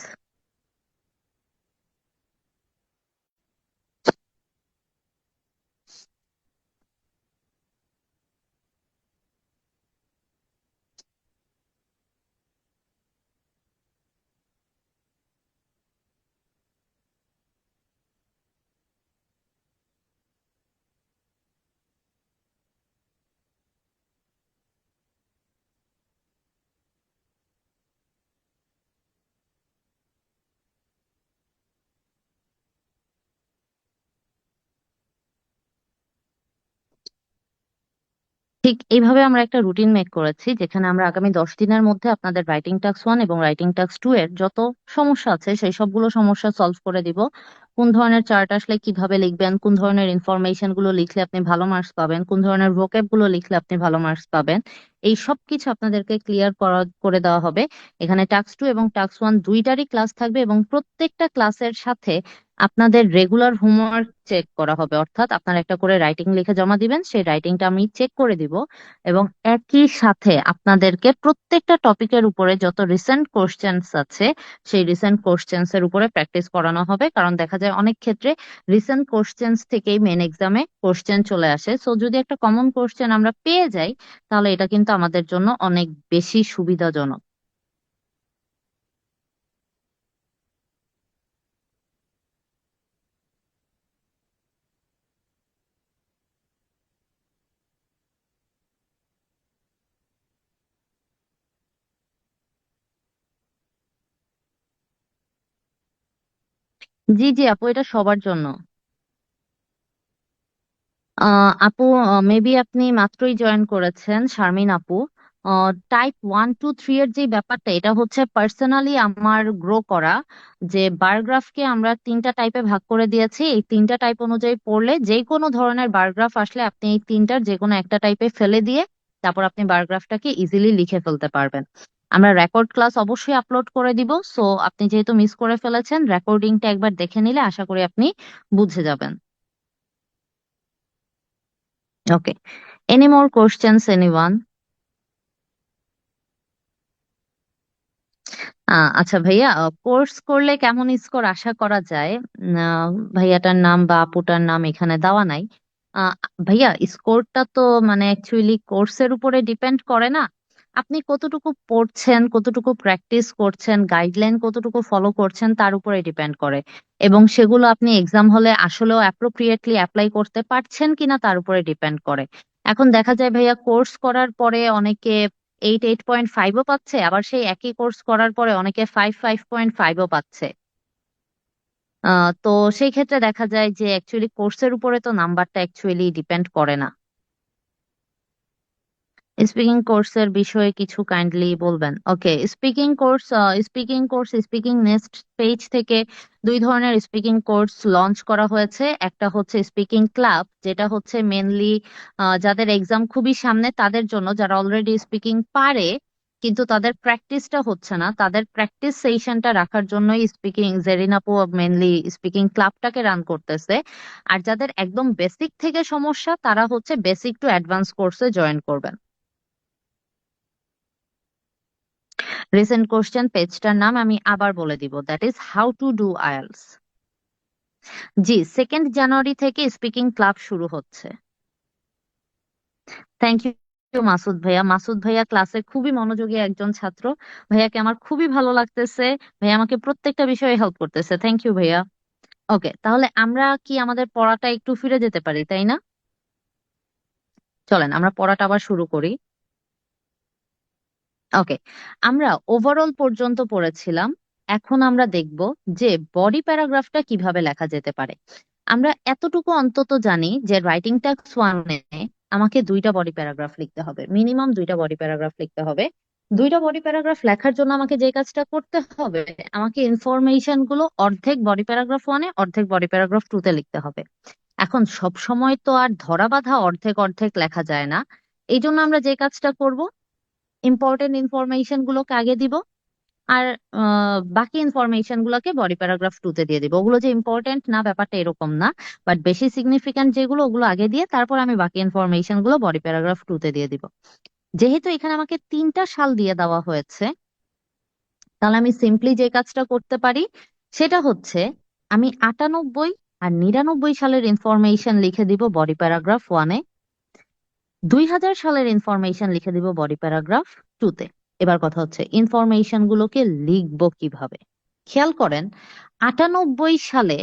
ঠিক এইভাবে আমরা একটা রুটিন মেক করেছি, যেখানে আমরা আগামী 10 দিনের মধ্যে আপনাদের রাইটিং টাস্ক 1 এবং রাইটিং টাস্ক 2 এর যত সমস্যা আছে সেই সবগুলো সমস্যা সলভ করে দিব। কোন ধরনের চার্ট আসলে কিভাবে লিখবেন, কোন ধরনের ইনফরমেশন গুলো লিখলে আপনি ভালো মার্কস পাবেন, কোন ধরনের ভোকেব গুলো লিখলে আপনি ভালো মার্কস পাবেন, এই সব কিছু আপনাদেরকে ক্লিয়ার করে দেওয়া হবে। এখানে টাস্ক 2 এবং টাস্ক 1 দুইটারই ক্লাস থাকবে এবং প্রত্যেকটা ক্লাসের সাথে আপনাদের রেগুলার হোমওয়ার্ক চেক করা হবে, অর্থাৎ আপনারা একটা করে রাইটিং লিখে জমা দিবেন, সেই রাইটিংটা আমি চেক করে দিব। এবং একই সাথে আপনাদেরকে প্রত্যেকটা টপিকের উপরে যত রিসেন্ট কোশ্চেন্স আছে সেই রিসেন্ট কোশ্চেন্স এর উপরে প্র্যাকটিস করানো হবে, কারণ দেখা যায় অনেক ক্ষেত্রে রিসেন্ট কোশ্চেন্স থেকেই মেন এক্সামে কোশ্চেন চলে আসে। সো যদি একটা কমন কোশ্চেন আমরা পেয়ে যাই, তাহলে এটা কিন্তু আমাদের জন্য অনেক বেশি সুবিধাজনক। জি জি আপু, এটা সবার জন্য। আপু, মেবি আপনি মাত্রই জয়েন করেছেন, শারমিন আপু। টাইপ 1 2 3 এর যে ব্যাপারটা, এটা হচ্ছে পার্সোনালি আমার গ্রো করা। যে বারগ্রাফকে আমরা তিনটা টাইপে ভাগ করে দিয়েছি, এই তিনটা টাইপ অনুযায়ী পড়লে যে কোনো ধরনের বারগ্রাফ আসলে আপনি এই তিনটার যে কোনো একটা টাইপে ফেলে দিয়ে তারপর আপনি বারগ্রাফটাকে ইজিলি লিখে ফেলতে পারবেন। আমরা রেকর্ড ক্লাস অবশ্যই আপলোড করে দিব, সো আপনি যেহেতু মিস করে ফেলেছেন, রেকর্ডিংটা একবার দেখে নিলে আশা করি আপনি বুঝে যাবেন। ওকে, any more questions, anyone? আচ্ছা ভাইয়া, কোর্স করলে কেমন স্কোর আশা করা যায়? ভাইয়াটার নাম বা আপুটার নাম এখানে দেওয়া নাই। আহ, ভাইয়া, স্কোরটা তো মানে অ্যাকচুয়ালি কোর্সের উপরে ডিপেন্ড করে না। আপনি কতটুকু পড়ছেন, কতটুকু প্র্যাকটিস করছেন, গাইডলাইন কতটুকু ফলো করছেন, তার উপরে ডিপেন্ড করে। এবং সেগুলো আপনি এক্সাম হলে আসলেও অ্যাপ্রোপ্রিয়েটলি অ্যাপ্লাই করতে পারছেন কিনা তার উপরে ডিপেন্ড করে। এখন দেখা যায় ভাইয়া, কোর্স করার পরে অনেকে 8 8.5ও পাচ্ছে, আবার সেই একই কোর্স করার পরে অনেকে 5 5.5ও পাচ্ছে। তো সেই ক্ষেত্রে দেখা যায় যে অ্যাকচুয়ালি কোর্সের উপরে তো নাম্বারটা অ্যাকচুয়ালি ডিপেন্ড করে না। স্পিকিং কোর্সের বিষয়ে কিছু কাইন্ডলি বলবেন? ওকে, স্পিকিং নেক্সট পেজ থেকে দুই ধরনের স্পিকিং কোর্স লঞ্চ করা হয়েছে। একটা হচ্ছে স্পিকিং ক্লাব, যেটা হচ্ছে মেনলি যাদের এক্সাম খুবই সামনে তাদের জন্য, যারা অলরেডি স্পিকিং পারে কিন্তু তাদের প্র্যাকটিসটা হচ্ছে না, তাদের প্র্যাকটিস সেশনটা রাখার জন্যই স্পিকিং জেরিনাপু মেনলি স্পিকিং ক্লাবটাকে রান করতেছে। আর যাদের একদম বেসিক থেকে সমস্যা, তারা হচ্ছে বেসিক টু অ্যাডভান্স কোর্সে জয়েন করবেন। রিসেন্ট কোশ্চেন পেজটার নাম আমি আবার বলে দিব, that is how to do IELTS. G, 2nd জানুয়ারি থেকে স্পিকিং ক্লাব শুরু হচ্ছে। থ্যাংক ইউ মাসুদ ভাইয়া। মাসুদ ভাইয়া ক্লাসে খুবই মনোযোগী একজন ছাত্র। ভাইয়াকে আমার খুবই ভালো লাগতেছে। ভাইয়া আমাকে প্রত্যেকটা বিষয়ে হেল্প করতেছে। থ্যাংক ইউ ভাইয়া। ওকে, তাহলে আমরা কি আমাদের পড়াটা একটু ফিরে যেতে পারি, তাই না? চলেন আমরা পড়াটা আবার শুরু করি। ওকে, আমরা ওভারঅল পর্যন্ত পড়েছিলাম। এখন আমরা দেখব যে বডি প্যারাগ্রাফটা কিভাবে লেখা যেতে পারে। আমরা এতটুকু অন্তত জানি যে রাইটিং টাস্ক ওয়ানে আমাকে দুইটা বডি প্যারাগ্রাফ লিখতে হবে, মিনিমাম দুইটা বডি প্যারাগ্রাফ লিখতে হবে। দুইটা বডি প্যারাগ্রাফ লেখার জন্য আমাকে যে কাজটা করতে হবে, আমাকে ইনফরমেশন গুলো অর্ধেক বডি প্যারাগ্রাফ ওয়ানে অর্ধেক বডি প্যারাগ্রাফ টুতে লিখতে হবে। এখন সব সময় তো আর ধরা বাঁধা অর্ধেক অর্ধেক লেখা যায় না। এই জন্য আমরা যে কাজটা করব, ইম্পর্টেন্ট ইনফরমেশন গুলোকে আগে দিব, আর বাকি ইনফরমেশন গুলোকে বডি প্যারাগ্রাফ টুতে দিয়ে দিব। ওগুলো যে ইম্পর্টেন্ট না ব্যাপারটা এরকম না, বাট বেশি সিগনিফিক্যান্ট যেগুলো ওগুলো আগে দিয়ে তারপর আমি বাকি ইনফরমেশন গুলো বডি প্যারাগ্রাফ টুতে দিয়ে দিব। যেহেতু এখানে আমাকে তিনটা সাল দিয়ে দেওয়া হয়েছে, তাহলে আমি সিম্পলি যে কাজটা করতে পারি সেটা হচ্ছে, আমি 98 আর 99 সালের ইনফরমেশন লিখে দিব বডি প্যারাগ্রাফ ওয়ানে, 2000 সালের ইনফরমেশন লিখে দিব বডি প্যারাগ্রাফ টুতে। এবার কথা হচ্ছে ইনফরমেশন গুলোকে লিখবো কিভাবে। খেয়াল করেন, 98 সালে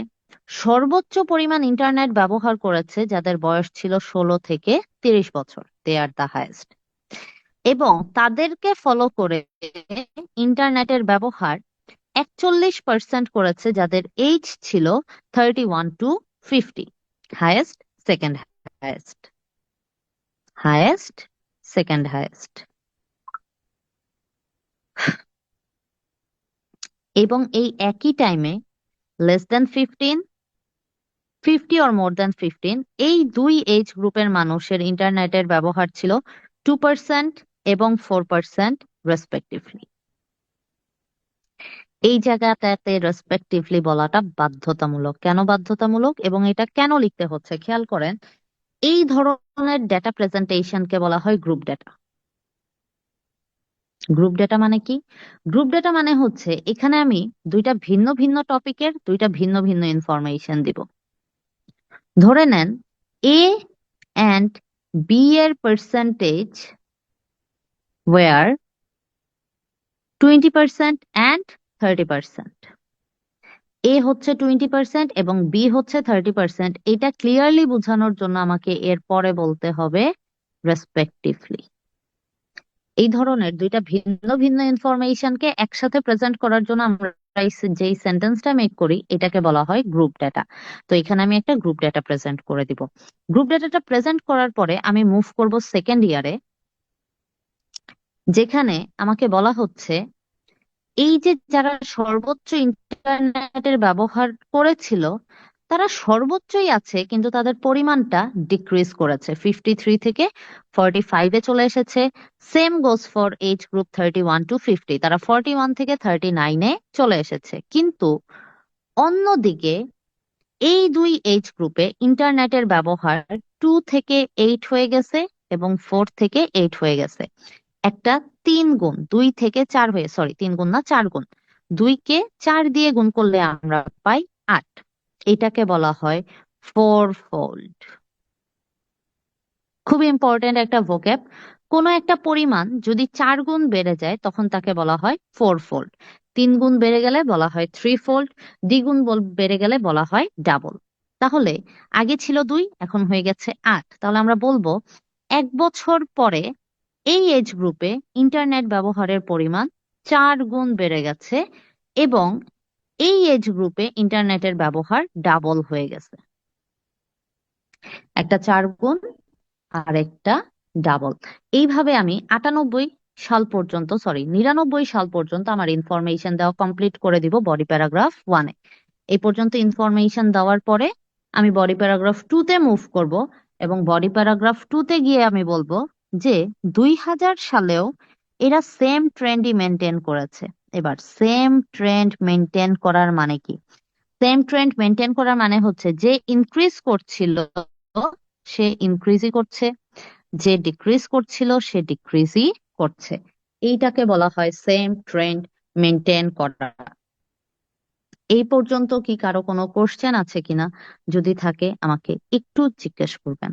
সর্বোচ্চ পরিমাণ ইন্টারনেট ব্যবহার করেছে যাদের বয়স ছিল 16 থেকে 30 বছর, দে আর দ্য হাইয়েস্ট। এবং তাদেরকে ফলো করে ইন্টারনেটের ব্যবহার 41% করেছে যাদের এইজ ছিল 31 to 50। Highest, second highest, highest, second highest. এবং এই একই টাইমে less than 15, 50 or more than 15, এই দুই এজ গ্রুপের মানুষের ইন্টারনেটের ব্যবহার ছিল 2% এবং 4% রেসপেক্টিভলি। এই জায়গাটাতে রেসপেক্টিভলি বলাটা বাধ্যতামূলক। কেন বাধ্যতামূলক এবং এটা কেন লিখতে হচ্ছে খেয়াল করেন। এই ধরনের ডেটা প্রেজেন্টেশনকে বলা হয় গ্রুপ ডেটা। গ্রুপ ডেটা মানে কি? গ্রুপ ডেটা মানে হচ্ছে এখানে আমি দুইটা ভিন্ন ভিন্ন টপিকের দুইটা ভিন্ন ভিন্ন ইনফরমেশন দিব। ধরে নেন এ অ্যান্ড বি এর পার্সেন্টেজ ওয়ার 20% অ্যান্ড 30%। এ হচ্ছে 20% এবং বি হচ্ছে 30%। এটা ক্লিয়ারলি বোঝানোর জন্য আমাকে এর পরে বলতে হবে রেসপেক্টিভলি। এই ধরনের দুইটা ভিন্ন ভিন্ন ইনফরমেশনকে একসাথে প্রেজেন্ট করার জন্য আমরা যেই সেন্টেন্সটা মেক করি এটাকে বলা হয় গ্রুপ ডেটা। তো এখানে আমি একটা গ্রুপ ডেটা প্রেজেন্ট করে দিব। গ্রুপ ডেটাটা প্রেজেন্ট করার পরে আমি মুভ করব সেকেন্ড ইয়ারে, যেখানে আমাকে বলা হচ্ছে এই যে যারা সর্বোচ্চ ইন্টারনেটের ব্যবহার করেছিল তারা সর্বোচ্চই আছে, কিন্তু তাদের পরিমাণটা ডিক্রিজ করেছে, 53 থেকে 45-এ চলে এসেছে। Same goes for age group 31 to 50, তারা 41 থেকে 39-এ চলে এসেছে। কিন্তু অন্যদিকে এই দুই এজ গ্রুপে ইন্টারনেটের ব্যবহার 2 থেকে 8 হয়ে গেছে এবং 4 থেকে 8 হয়ে গেছে। একটা 3 গুণ, 2 থেকে 4 হয়ে, সরি 3 গুণ না 4 গুণ, 2-কে 4 দিয়ে গুণ করলে আমরা পাই 8। এটাকে বলা হয় 4-fold। খুব ইম্পর্টেন্ট একটা ভোক্যাব। কোনো একটা পরিমাণ যদি 4 গুণ বেড়ে যায় তখন তাকে বলা হয় 4-fold। 3 গুণ বেড়ে গেলে বলা হয় 3-fold। দ্বিগুণ বেড়ে গেলে বলা হয় ডাবল। তাহলে আগে ছিল 2, এখন হয়ে গেছে 8। তাহলে আমরা বলবো 1 বছর পরে এই এজ গ্রুপে ইন্টারনেট ব্যবহারের পরিমাণ 4 গুণ বেড়ে গেছে এবং এই এজ গ্রুপে ইন্টারনেটের ব্যবহার ডাবল হয়ে গেছে। একটা 4 গুণ আর একটা ডাবল। এইভাবে আমি 98 সাল পর্যন্ত, সরি 99 সাল পর্যন্ত আমার ইনফরমেশন দেওয়া কমপ্লিট করে দিব বডি প্যারাগ্রাফ 1-এ। এই পর্যন্ত ইনফরমেশন দেওয়ার পরে আমি বডি প্যারাগ্রাফ 2-তে মুভ করব এবং বডি প্যারাগ্রাফ 2-তে গিয়ে আমি বলবো যে 2000 সালেও এরা সেম ট্রেন্ডই মেনটেন করেছে। এবার সেম ট্রেন্ড মেনটেন করার মানে কি? সেম ট্রেন্ড মেনটেন করার মানে হচ্ছে যে ইনক্রিজ করছিল সে ইনক্রিজই করছে, যে ডিক্রিজ করছিল সে ডিক্রিজই করছে। এইটাকে বলা হয় সেম ট্রেন্ড মেনটেন করা। এই পর্যন্ত কি কারো কোনো কোশ্চেন আছে কিনা? যদি থাকে আমাকে একটু জিজ্ঞেস করবেন।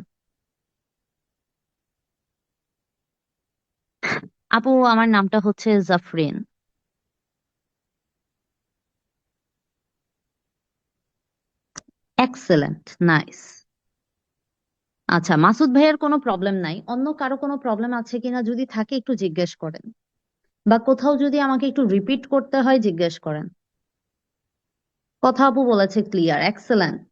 আপু, আমার নামটা হচ্ছে জাফরিন। Excellent, nice. আচ্ছা, মাসুদ ভাইয়ের কোনো প্রবলেম নাই, অন্য কারো কোনো প্রবলেম আছে কিনা যদি থাকে একটু জিজ্ঞেস করেন, বা কোথাও যদি আমাকে একটু রিপিট করতে হয় জিজ্ঞেস করেন। কথা আপু বলেছে ক্লিয়ার, এক্সেলেন্ট।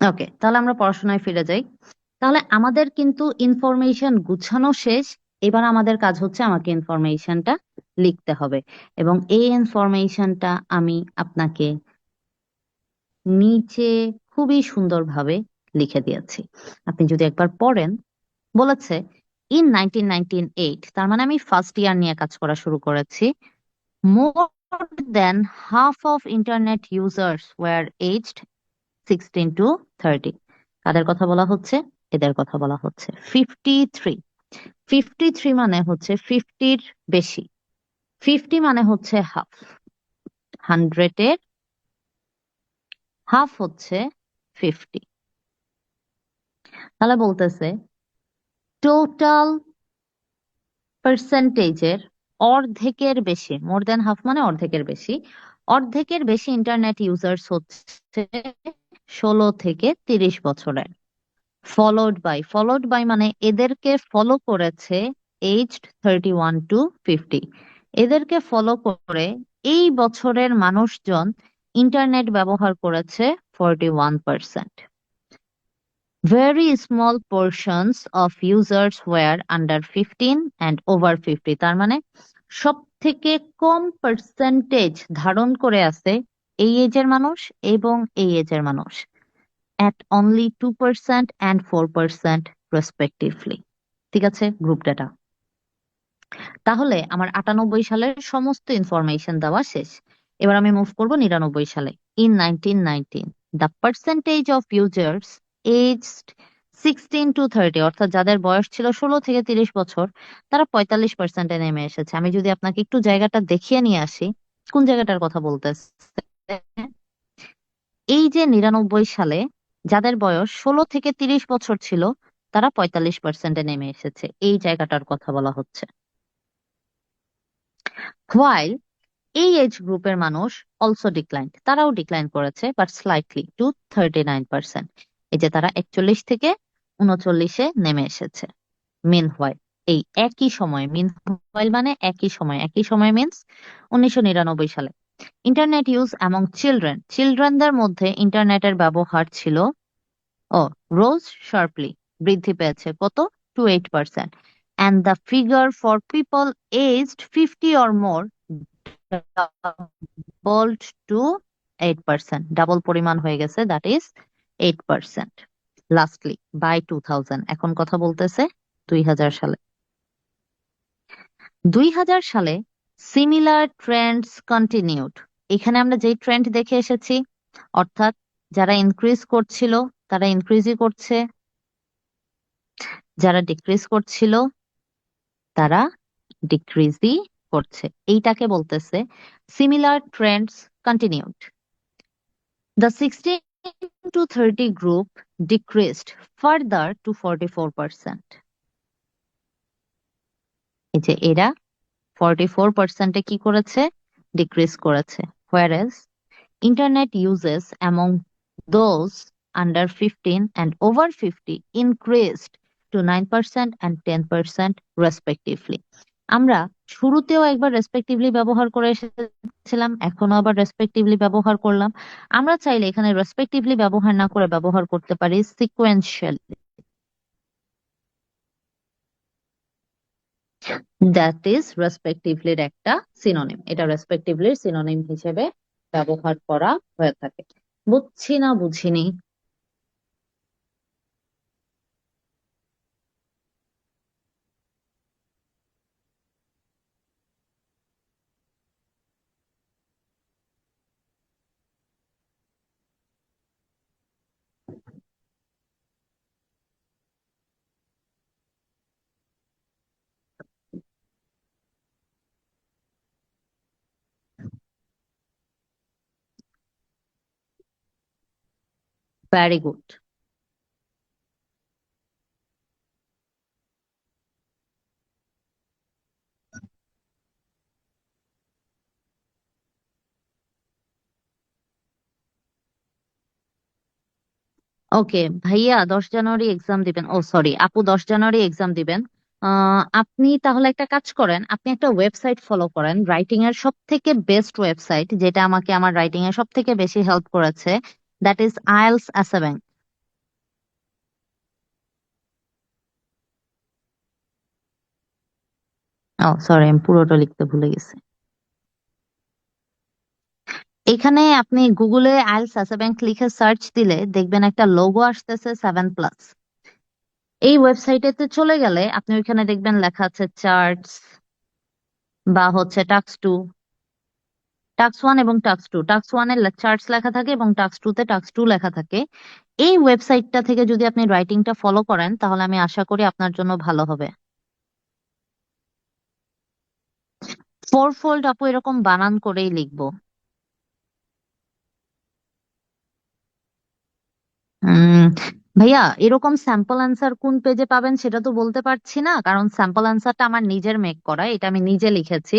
ওকে, তাহলে আমরা পড়াশোনায় ফিরে যাই। তাহলে আমাদের কিন্তু ইনফরমেশন গুছানো শেষ। এবার আমাদের কাজ হচ্ছে আমাকে ইনফরমেশনটা লিখতে হবে এবং এই ইনফরমেশনটা আমি আপনাকে নিচে খুবই সুন্দরভাবে লিখে দিয়েছি। আপনি যদি একবার পড়েন, বলেছে ইন 1998, তার মানে আমি ফার্স্ট ইয়ার নিয়ে কাজ করা শুরু করেছি। More than half of internet users were aged 16 to 30। কাদের কথা বলা হচ্ছে? এদের কথা বলা হচ্ছে। 53, 53 মানে হচ্ছে 50-র বেশি। 50 মানে হচ্ছে হাফ, 100-এর হাফ হচ্ছে 50। তাহলে বলতেছে টোটাল পার্সেন্টেজের অর্ধেকের বেশি, মোর দেন হাফ মানে অর্ধেকের বেশি, অর্ধেকের বেশি ইন্টারনেট ইউজার্স হচ্ছে 16 থেকে 30 বছরের। ফলোড বাই মানে এদেরকে ফলো করেছে এজড 31 to 50। এদেরকে ফলো করে এই বছরের মানুষজন ইন্টারনেট ব্যবহার করেছে 41%। Very small portions of users were under 15 and over 50। তার মানে সব থেকে কম পার্সেন্টেজ ধারণ করে আছে এই এজের মানুষ এবং এই এজের মানুষ। at only 2% and 4% respectively। ঠিক আছে, গ্রুপ ডাটা। তাহলে আমার 98 সালের সমস্ত ইনফরমেশন দেওয়া শেষ। এবার আমি মুভ করব 99 সালে। In 1919 the percentage of users aged 16 to 30, অর্থাৎ যাদের বয়স ছিল 16 থেকে 30 বছর, তারা 45%-এ নেমে এসেছে। আমি যদি আপনাকে একটু জায়গাটা দেখিয়ে নিয়ে আসি, কোন জায়গাটার কথা বলতেছে? এই যে 99 সালে যাদের বয়স 16 থেকে 30 বছর ছিল, তারা 45%-এ নেমে এসেছে, এই জায়গাটার কথা বলা হচ্ছে। হোয়াইল এই এজ গ্রুপের মানুষ অলসো ডিক্লাইন, তারাও ডিক্লাইন করেছে, বাট স্লাইটলি টু 39%। এই যে তারা 41 থেকে 39-এ নেমে এসেছে। মিন হোয়াইল এই একই সময়, মিন হোয়াইল মানে একই সময়, একই সময় মিনস 1999 সালে ইন্টারনেট ইউজ অ্যামং চিলড্রেন, চিলড্রেনদের মধ্যে ইন্টারনেটের ব্যবহার ছিল ও রোজ শার্পলি, বৃদ্ধি পেয়েছে কত? To 8%। And the figure for people aged 50 or more doubled to 8%, double পরিমাণ হয়ে গেছে, দ্যাট ইজ 8%। লাস্টলি বাই 2000, এখন কথা বলতেছে 2000 সালে। 2000 সালে সিমিলার ট্রেন্ডস কন্টিনিউড। এখানে আমরা যেই ট্রেন্ড দেখে এসেছি, অর্থাৎ যারা ইনক্রিজ করছিল তারা ইনক্রিজই করছে, যারা ডিক্রিজ করছিল তারা ডিক্রিজই করছে, এইটাকে বলতেছে similar Trends continued. The 16 to 30 group decreased further to 44%. এই যে এরা 44%-এ কি করেছে? ডিক্রিজ করেছে। Whereas internet uses among those under 15 and over 50 increased to 9% and 10% respectively. আমরা শুরুতেও একবার রেসপেক্টিভলি ব্যবহার করে এসেছিলাম, এখনো আবার রেসপেক্টিভলি ব্যবহার করলাম। আমরা চাইলে এখানে রেসপেক্টিভলি ব্যবহার না করে ব্যবহার করতে পারি সিকোয়েন্সিয়ালি, দ্যাট ইজ রেসপেক্টিভলির একটা সিনোনিম। এটা রেসপেক্টিভলির সিনোনিম হিসেবে ব্যবহার করা হয়ে থাকে। বুঝছি না বুঝিনি? Very good. ওকে ভাইয়া, 10 জানুয়ারি এক্সাম দিবেন, ও সরি আপু, 10 জানুয়ারি এক্সাম দিবেন। আপনি তাহলে একটা কাজ করেন, আপনি একটা ওয়েবসাইট ফলো করেন, রাইটিং এর সব থেকে বেস্ট ওয়েবসাইট, যেটা আমাকে আমার রাইটিং এ সব থেকে বেশি হেল্প করেছে, দ্যাট ইজ আইএলস অ্যাসাব্যাংক। ও সরি, আমি পুরোটা লিখতে ভুলে গেছি। এখানে আপনি গুগলে আইএলস অ্যাসাব্যাংক লিখে সার্চ দিলে দেখবেন একটা লোগো আসতেছে 7+। এই ওয়েবসাইটেতে চলে গেলে আপনি ওইখানে দেখবেন লেখা আছে চার্টস, বা হচ্ছে টাক্স 2, টাক্স 1 এবং টাক্স 2। টাক্স 1-এ চার্টস লেখা থাকে এবং টাক্স 2-তে টাক্স 2 লেখা থাকে। এই ওয়েবসাইটটা থেকে যদি আপনি রাইটিংটা ফলো করেন, তাহলে আমি আশা করি আপনার জন্য ভালো হবে। ফোরফোল্ড আপু এরকম বানান করেই লিখবো। উম ভাইয়া, এরকম স্যাম্পল অ্যান্সার কোন পেজে পাবেন সেটা তো বলতে পারছি না, কারণ স্যাম্পল অ্যান্সারটা আমার নিজের মেক করা, এটা আমি নিজে লিখেছি।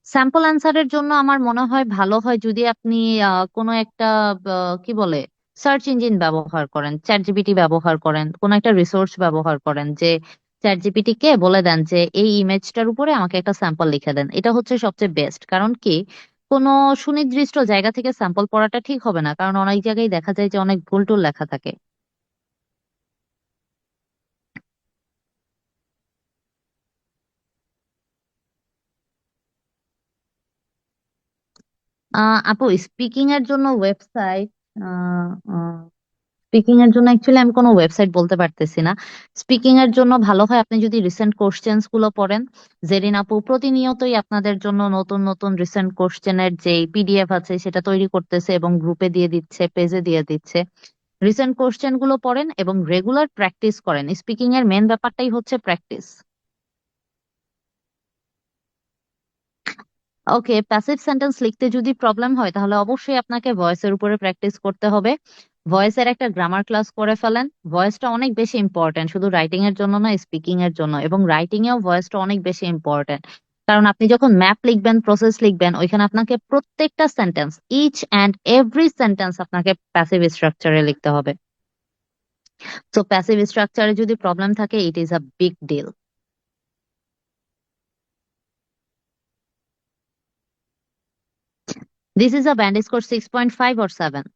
স্যাম্পল অ্যান্সারের জন্য আমার মনে হয় ভালো হয় যদি আপনি কোনো একটা কি বলে সার্চ ইঞ্জিন ব্যবহার করেন, চ্যাট জিপিটি ব্যবহার করেন, কোনো একটা রিসোর্স ব্যবহার করেন, যে চ্যাট জিপিটি কে বলে দেন যে এই ইমেজটার উপরে আমাকে একটা স্যাম্পল লিখে দেন। এটা হচ্ছে সবচেয়ে বেস্ট, কারণ কি কোনো সুনির্দিষ্ট জায়গা থেকে স্যাম্পল পড়াটা ঠিক হবে না, কারণ অনেক জায়গায় দেখা যায় যে অনেক ভুল টুল লেখা থাকে। আপু স্পিকিং এর জন্য ওয়েবসাইট, স্পিকিং এর জন্য অ্যাকচুয়ালি আমি কোনো ওয়েবসাইট বলতে পারতেছি না। স্পিকিং এর জন্য ভালো হয় আপনি যদি রিসেন্ট কোশ্চেন্স গুলো পড়েন। জেরিন আপু প্রতিনিয়তই আপনাদের জন্য নতুন নতুন রিসেন্ট কোশ্চেনের যে পিডিএফ আছে সেটা তৈরি করতেছে এবং গ্রুপে দিয়ে দিচ্ছে, পেজে দিয়ে দিচ্ছে। রিসেন্ট কোশ্চেন গুলো পড়েন এবং রেগুলার প্র্যাকটিস করেন। স্পিকিং এর মেন ব্যাপারটাই হচ্ছে প্র্যাকটিস। ওকে, প্যাসিভ সেন্টেন্স লিখতে যদি প্রবলেম হয় তাহলে অবশ্যই আপনাকে ভয়েসের উপরে প্র্যাকটিস করতে হবে। ভয়েসের একটা গ্রামার ক্লাস করে ফেলেন। ভয়েসটা অনেক বেশি ইম্পর্টেন্ট, শুধু রাইটিং এর জন্য না, স্পিকিং এর জন্য, এবং রাইটিং এও ভয়েসটা অনেক বেশি ইম্পর্টেন্ট। কারণ আপনি যখন ম্যাপ লিখবেন, প্রসেস লিখবেন, ওইখানে আপনাকে প্রত্যেকটা sentence, each and every sentence আপনাকে প্যাসিভ স্ট্রাকচারে লিখতে হবে। তো প্যাসিভ স্ট্রাকচারে যদি প্রবলেম থাকে, it is a big deal. This is a band score 6.5 or 7।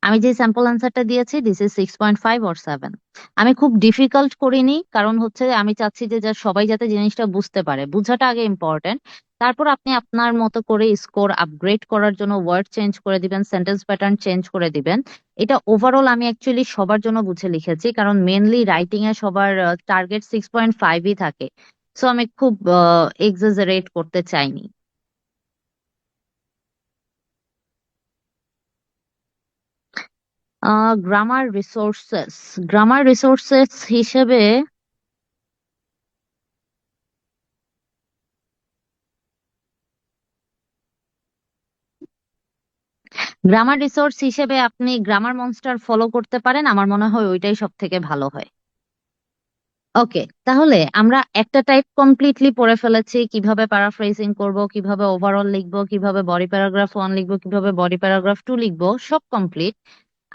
আমি যে স্যাম্পল অ্যান্সারটা দিয়েছি, দিস ইজ 6.5 or 7। আমি খুব ডিফিকাল্ট করিনি, কারণ হচ্ছে আমি চাচ্ছি যে সবাই যাতে জিনিসটা বুঝতে পারে, বুঝাটা আগে ইম্পর্টেন্ট। তারপর আপনি আপনার মতো করে স্কোর আপগ্রেড করার জন্য ওয়ার্ড চেঞ্জ করে দিবেন, সেন্টেন্স প্যাটার্ন চেঞ্জ করে দিবেন। এটা ওভারঅল আমি অ্যাকচুয়ালি সবার জন্য বুঝে লিখেছি, কারণ মেনলি রাইটিং এ সবার টার্গেট 6.5ই থাকে। সো আমি খুব এক্সাজারেট করতে চাইনি। গ্রামার রিসোর্সেস হিসেবে গ্রামার রিসোর্স হিসেবে আপনি গ্রামার মনস্টার ফলো করতে পারেন, আমার মনে হয় ওইটাই সব থেকে ভালো হয়। ওকে, তাহলে আমরা একটা টাইপ কমপ্লিটলি পড়ে ফেলেছি, কিভাবে প্যারাফ্রেজিং করব, কিভাবে ওভারঅল লিখবো, কিভাবে বডি প্যারাগ্রাফ 1 লিখবো, কিভাবে বডি প্যারাগ্রাফ 2 লিখবো, সব কমপ্লিট।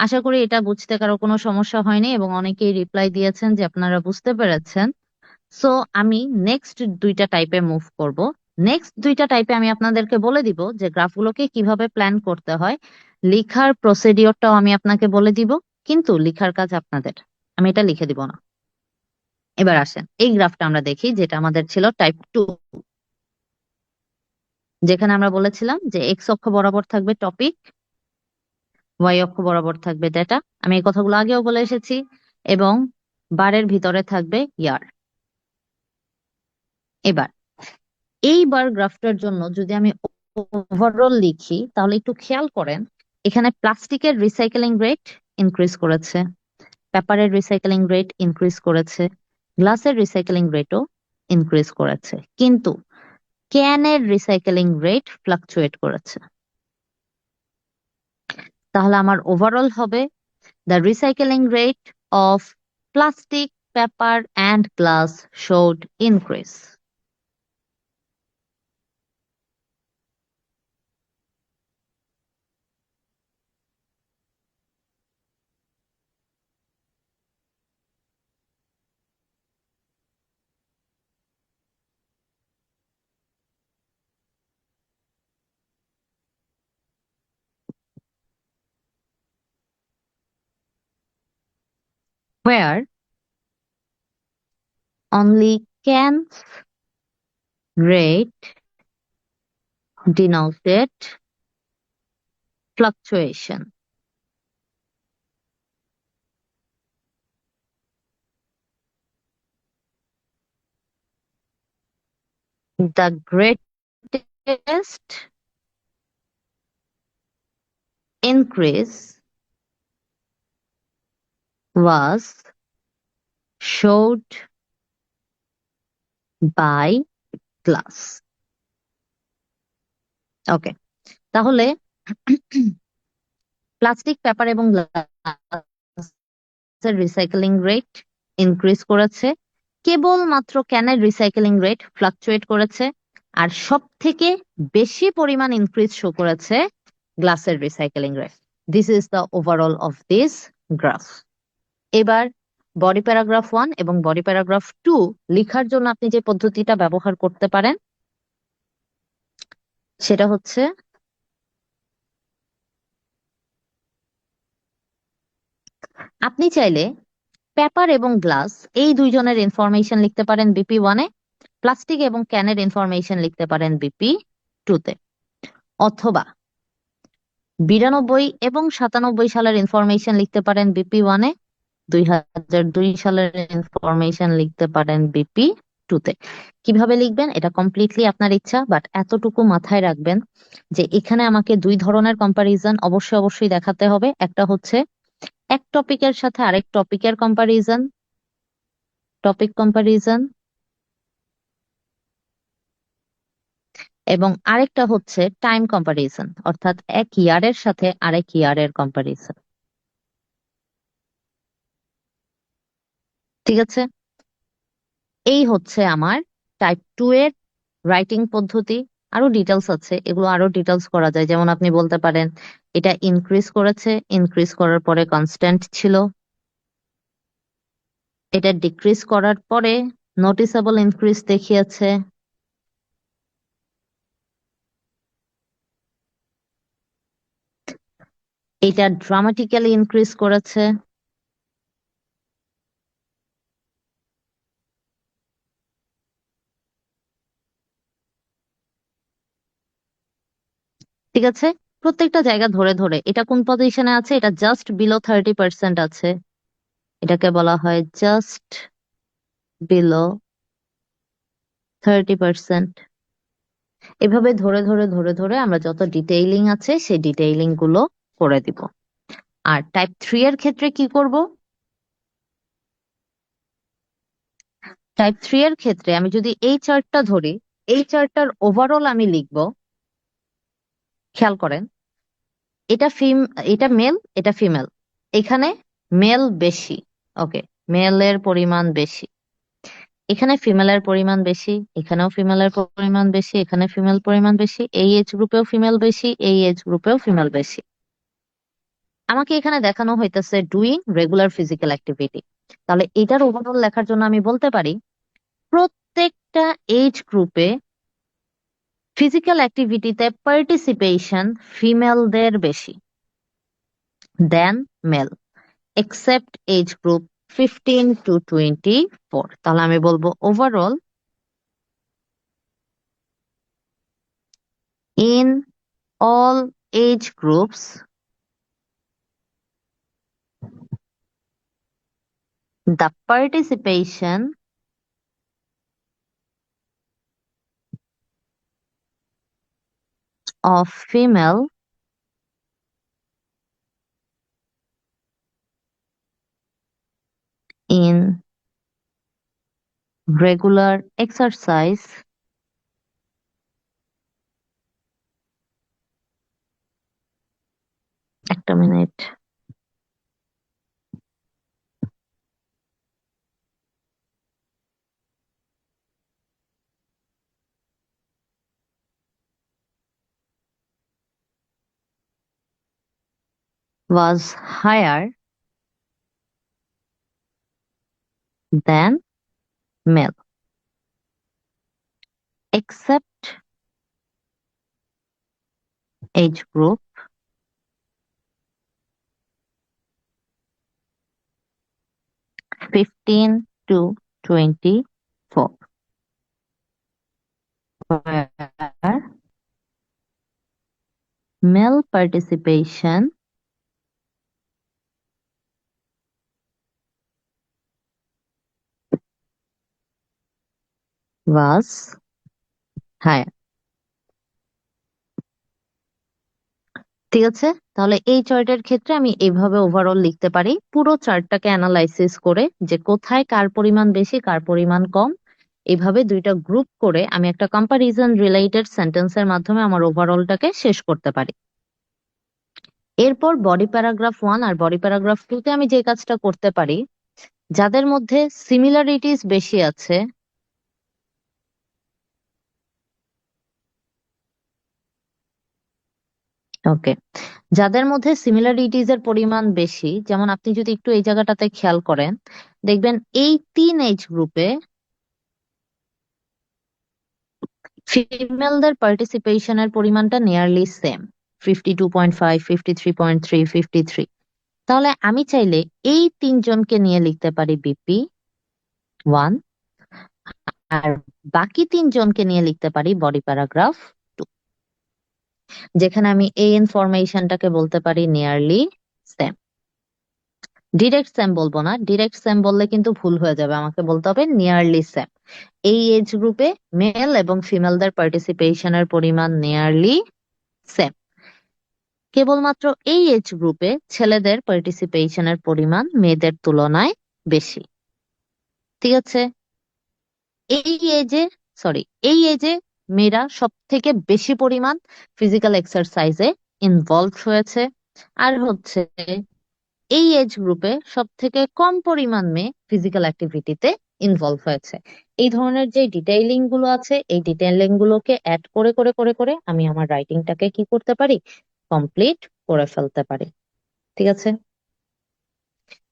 আশা করি এটা বুঝতে কারো কোনো সমস্যা হয়নি এবং অনেকেই রিপ্লাই দিয়েছেন যে আপনারা বুঝতে পেরেছেন। সো আমি নেক্সট দুইটা টাইপে মুভ করব। নেক্সট দুইটা টাইপে আমি আপনাদেরকে বলে দিব যে গ্রাফগুলোকে কিভাবে প্ল্যান করতে হয়। লিখার প্রসিডিওরটাও আমি আপনাকে বলে দিব, কিন্তু লিখার কাজ আপনাদের, আমি এটা লিখে দিব না। এবার আসেন এই গ্রাফটা আমরা দেখি, যেটা আমাদের ছিল টাইপ 2, যেখানে আমরা বলেছিলাম যে এক্স অক্ষ বরাবর থাকবে টপিক, ওয়াই অক্ষ বরাবর থাকবে ডেটা। আমি এই কথাগুলো আগেও বলে এসেছি। এবং বারের ভিতরে থাকবে ইয়ার। এবার এই বার গ্রাফটার জন্য যদি আমি ওভারঅল লিখি তাহলে একটু খেয়াল করেন, এখানে প্লাস্টিকের রিসাইকেলিং রেট ইনক্রিজ করেছে, পেপারের রিসাইকেলিং রেট ইনক্রিজ করেছে, গ্লাসের রিসাইকেলিং রেটও ইনক্রিজ করেছে, কিন্তু ক্যানের রিসাইকেলিং রেট ফ্লাকচুয়েট করেছে। তাহলে আমার ওভারঅল হবে the recycling rate of plastic, paper and glass showed increase. Where only cans rate denoted fluctuation. The greatest increase was showed by glass. ওকে, তাহলে plastic, paper এবং গ্লাসের recycling rate increase করেছে, কেবলমাত্র ক্যানের recycling rate fluctuate করেছে, আর সব থেকে বেশি পরিমাণ ইনক্রিজ শো করেছে গ্লাসের recycling rate. This is the overall of this graph. এবার বডি প্যারাগ্রাফ 1 এবং বডি প্যারাগ্রাফ 2 লেখার জন্য আপনি যে পদ্ধতিটা ব্যবহার করতে পারেন সেটা হচ্ছে, আপনি চাইলে পেপার এবং গ্লাস এই দুইজনের ইনফরমেশন লিখতে পারেন বিপি 1-এ, প্লাস্টিক এবং ক্যানের ইনফরমেশন লিখতে পারেন বিপি 2-তে। অথবা 92 এবং 97 সালের ইনফরমেশন লিখতে পারেন বিপি ওয়ানে, 2002 সালের ইনফরমেশন লিখতে পারেন বিপি টুতে। কিভাবে লিখবেন এটা কমপ্লিটলি আপনার ইচ্ছা, বাট এতটুকু মাথায় রাখবেন যে এখানে আমাকে দুই ধরনের কম্পারিজন অবশ্যই অবশ্যই দেখাতে হবে। একটা হচ্ছে এক টপিকের সাথে আরেক টপিকের কম্পারিজন, টপিক কম্পারিজন, এবং আরেকটা হচ্ছে টাইম কম্পারিজন, অর্থাৎ এক ইয়ারের সাথে আরেক ইয়ারের কম্পারিজন। ঠিক আছে, এই হচ্ছে আমার টাইপ 2 এর রাইটিং পদ্ধতি। আরো ডিটেলস আছে, এগুলো আরো ডিটেলস করা যায়। যেমন আপনি বলতে পারেন এটা ইনক্রিজ করেছে, ইনক্রিজ করার পরে কনস্ট্যান্ট ছিল, এটা ডিক্রিজ করার পরে নোটিসেবল ইনক্রিজ দেখিয়েছে, এটা ড্রামাটিক্যালি ইনক্রিজ করেছে। ঠিক আছে, প্রত্যেকটা জায়গা ধরে ধরে এটা কোন পজিশনে আছে, এটা জাস্ট বিলো 30% আছে, এটাকে বলা হয় জাস্ট বিলো 30%। এভাবে ধরে ধরে ধরে ধরে আমরা যত ডিটেইলিং আছে সেই ডিটেইলিং গুলো করে দিব। আর টাইপ 3 এর ক্ষেত্রে কি করব? টাইপ 3 এর ক্ষেত্রে আমি যদি এই চার্টটা ধরি, এই চার্টটার ওভারঅল আমি লিখব। খেয়াল করেন, এটা এটা মেল, এটা ফিমেল, এখানে মেল বেশি, ওকে, মেলের পরিমাণ বেশি, এখানে ফিমেলের পরিমাণ বেশি, এখানেও ফিমেলের পরিমাণ বেশি, এখানে ফিমেল পরিমাণ বেশি, এই এজ গ্রুপেও ফিমেল বেশি, এই এজ গ্রুপেও ফিমেল বেশি। আমাকে এখানে দেখানো হইতেছে ডুইং রেগুলার ফিজিক্যাল অ্যাক্টিভিটি। তাহলে এটার ওভারঅল লেখার জন্য আমি বলতে পারি প্রত্যেকটা এজ গ্রুপে ফিজিক্যাল অ্যাক্টিভিটিতে পার্টিসিপেশন ফিমেলদের বেশি than male, except age group 15 to 24। তাহলে আমি বলবো overall in all age groups the participation of female in regular exercise একটা minute, was higher than male except age group 15 to 24 where male participation was higher। ঠিক আছে, তাহলে এই চার্টের ক্ষেত্রে আমি এইভাবে ওভারঅল লিখতে পারি, পুরো চার্টটাকে অ্যানালাইসিস করে যে কোথায় কার পরিমাণ বেশি কার পরিমাণ কম, এইভাবে দুইটা গ্রুপ করে আমি একটা কম্পারিজন রিলেটেড সেন্টেন্সের মাধ্যমে আমার ওভারঅলটাকে শেষ করতে পারি। এরপর বডি প্যারাগ্রাফ 1 আর বডি প্যারাগ্রাফ 2 তে আমি যে কাজটা করতে পারি, যাদের মধ্যে সিমিলারিটিস বেশি আছে, ওকে, যাদের মধ্যে সিমিলারিটিজ এর পরিমাণ বেশি, যেমন আপনি যদি একটু এই জায়গাটাতে খেয়াল করেন, দেখবেন এই তিন এজ গ্রুপে ফিমেলদের পার্টিসিপেশনের পরিমাণটা নিয়ারলি সেম, 52.5, 53.3, 53। তাহলে আমি চাইলে এই তিনজনকে নিয়ে লিখতে পারি বিপি 1, আর বাকি তিনজনকে নিয়ে লিখতে পারি বডি প্যারাগ্রাফ 2। যেখানে আমি এই ইনফরমেশনটাকে বলতে পারি নিয়ারলি সেম। ডিরেক্ট সেম বলবো না, ডিরেক্ট সেম বললে কিন্তু ভুল হয়ে যাবে, আমাকে বলতে হবে নিয়ারলি সেম। এই এজ গ্রুপে মেল এবং ফিমেলদের পার্টিসিপেশনের পরিমাণ নিয়ারলি সেম। কেবলমাত্র এই এজ গ্রুপে ছেলেদের পার্টিসিপেশনের পরিমাণ মেয়েদের তুলনায় বেশি। ঠিক আছে? এই এজে সরি এই এজে মেয়েরা সব থেকে বেশি পরিমাণ ফিজিক্যাল এক্সারসাইজে ইনভলভ হয়েছে। আর হচ্ছে এই এজ গ্রুপে সব থেকে কম পরিমাণ মেয়ে ফিজিক্যাল অ্যাক্টিভিটিতে ইনভলভ হয়েছে। এই ধরনের যে ডিটেইলিং গুলো আছে, এই ডিটেইলিং গুলোকে অ্যাড করে করে করে করে আমি আমার রাইটিংটাকে কি করতে পারি, কমপ্লিট করে ফেলতে পারি। ঠিক আছে?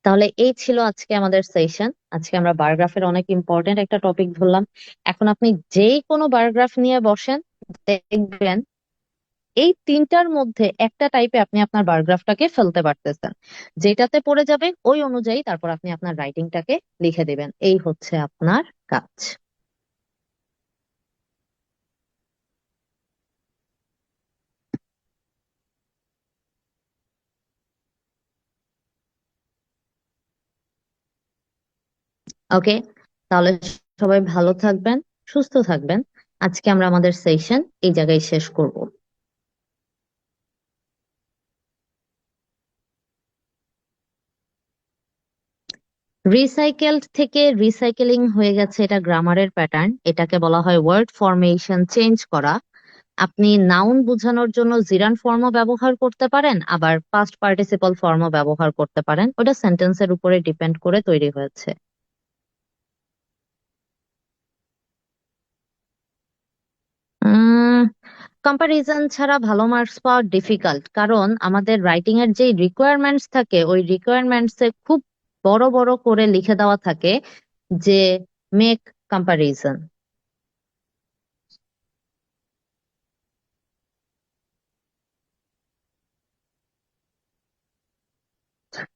তাহলে এই ছিল আজকে আমাদের সেশন। আজকে আমরা বায়োগ্রাফের অনেক ইম্পর্টেন্ট একটা টপিক ধরলাম। এখন আপনি যে কোনো বায়োগ্রাফ নিয়ে বসেন, দেখবেন এই তিনটার মধ্যে একটা টাইপে আপনি আপনার বায়োগ্রাফটাকে ফেলতে পারতেছেন। যেটাতে পড়ে যাবে ওই অনুযায়ী তারপর আপনি আপনার রাইটিংটাকে লিখে দিবেন। এই হচ্ছে আপনার কাজ। ওকে, তাহলে সবাই ভালো থাকবেন, সুস্থ থাকবেন। আজকে আমরা আমাদের সেশন এই জায়গায় শেষ করব। রিসাইকেলড থেকে রিসাইকেলিং হয়ে গেছে, এটা গ্রামারের প্যাটার্ন। এটাকে বলা হয় ওয়ার্ড ফরমেশন চেঞ্জ করা। আপনি নাউন বোঝানোর জন্য জিরান ফর্মও ব্যবহার করতে পারেন, আবার পাস্ট পার্টিসিপল ফর্মও ব্যবহার করতে পারেন। ওটা সেন্টেন্সের উপরে ডিপেন্ড করে তৈরি হয়েছে। উম কম্পারিজন ছাড়া ভালো মার্কস পাওয়া ডিফিকাল্ট, কারণ আমাদের রাইটিং এর যে রিকোয়ারমেন্টস থাকে ওই রিকোয়ারমেন্টস এ খুব বড় বড় করে লিখে দেওয়া থাকে যে মেক কম্পারিজন।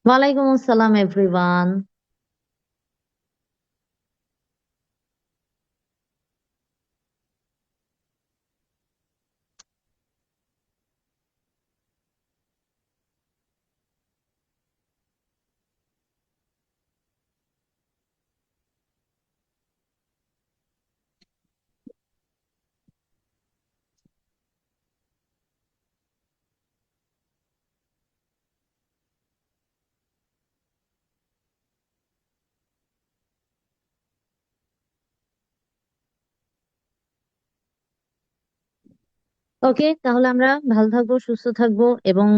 ওয়ালাইকুম আসসালাম এভরিওয়ান। ওকে, তাহলে আমরা ভালো থাকবো, সুস্থ থাকবো এবং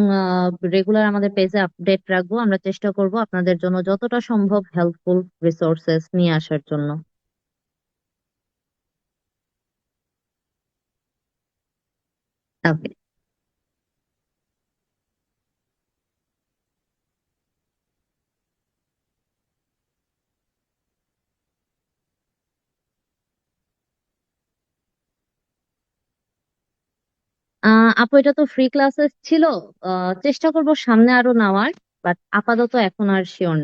রেগুলার আমাদের পেজে আপডেট রাখবো। আমরা চেষ্টা করব আপনাদের জন্য যতটা সম্ভব হেল্পফুল রিসোর্সেস নিয়ে আসার জন্য। ওকে। আপু, এটা তো ফ্রি ক্লাসেস ছিল। চেষ্টা করব সামনে আরো নেওয়ার, বাট আপাতত এখন আর শিওর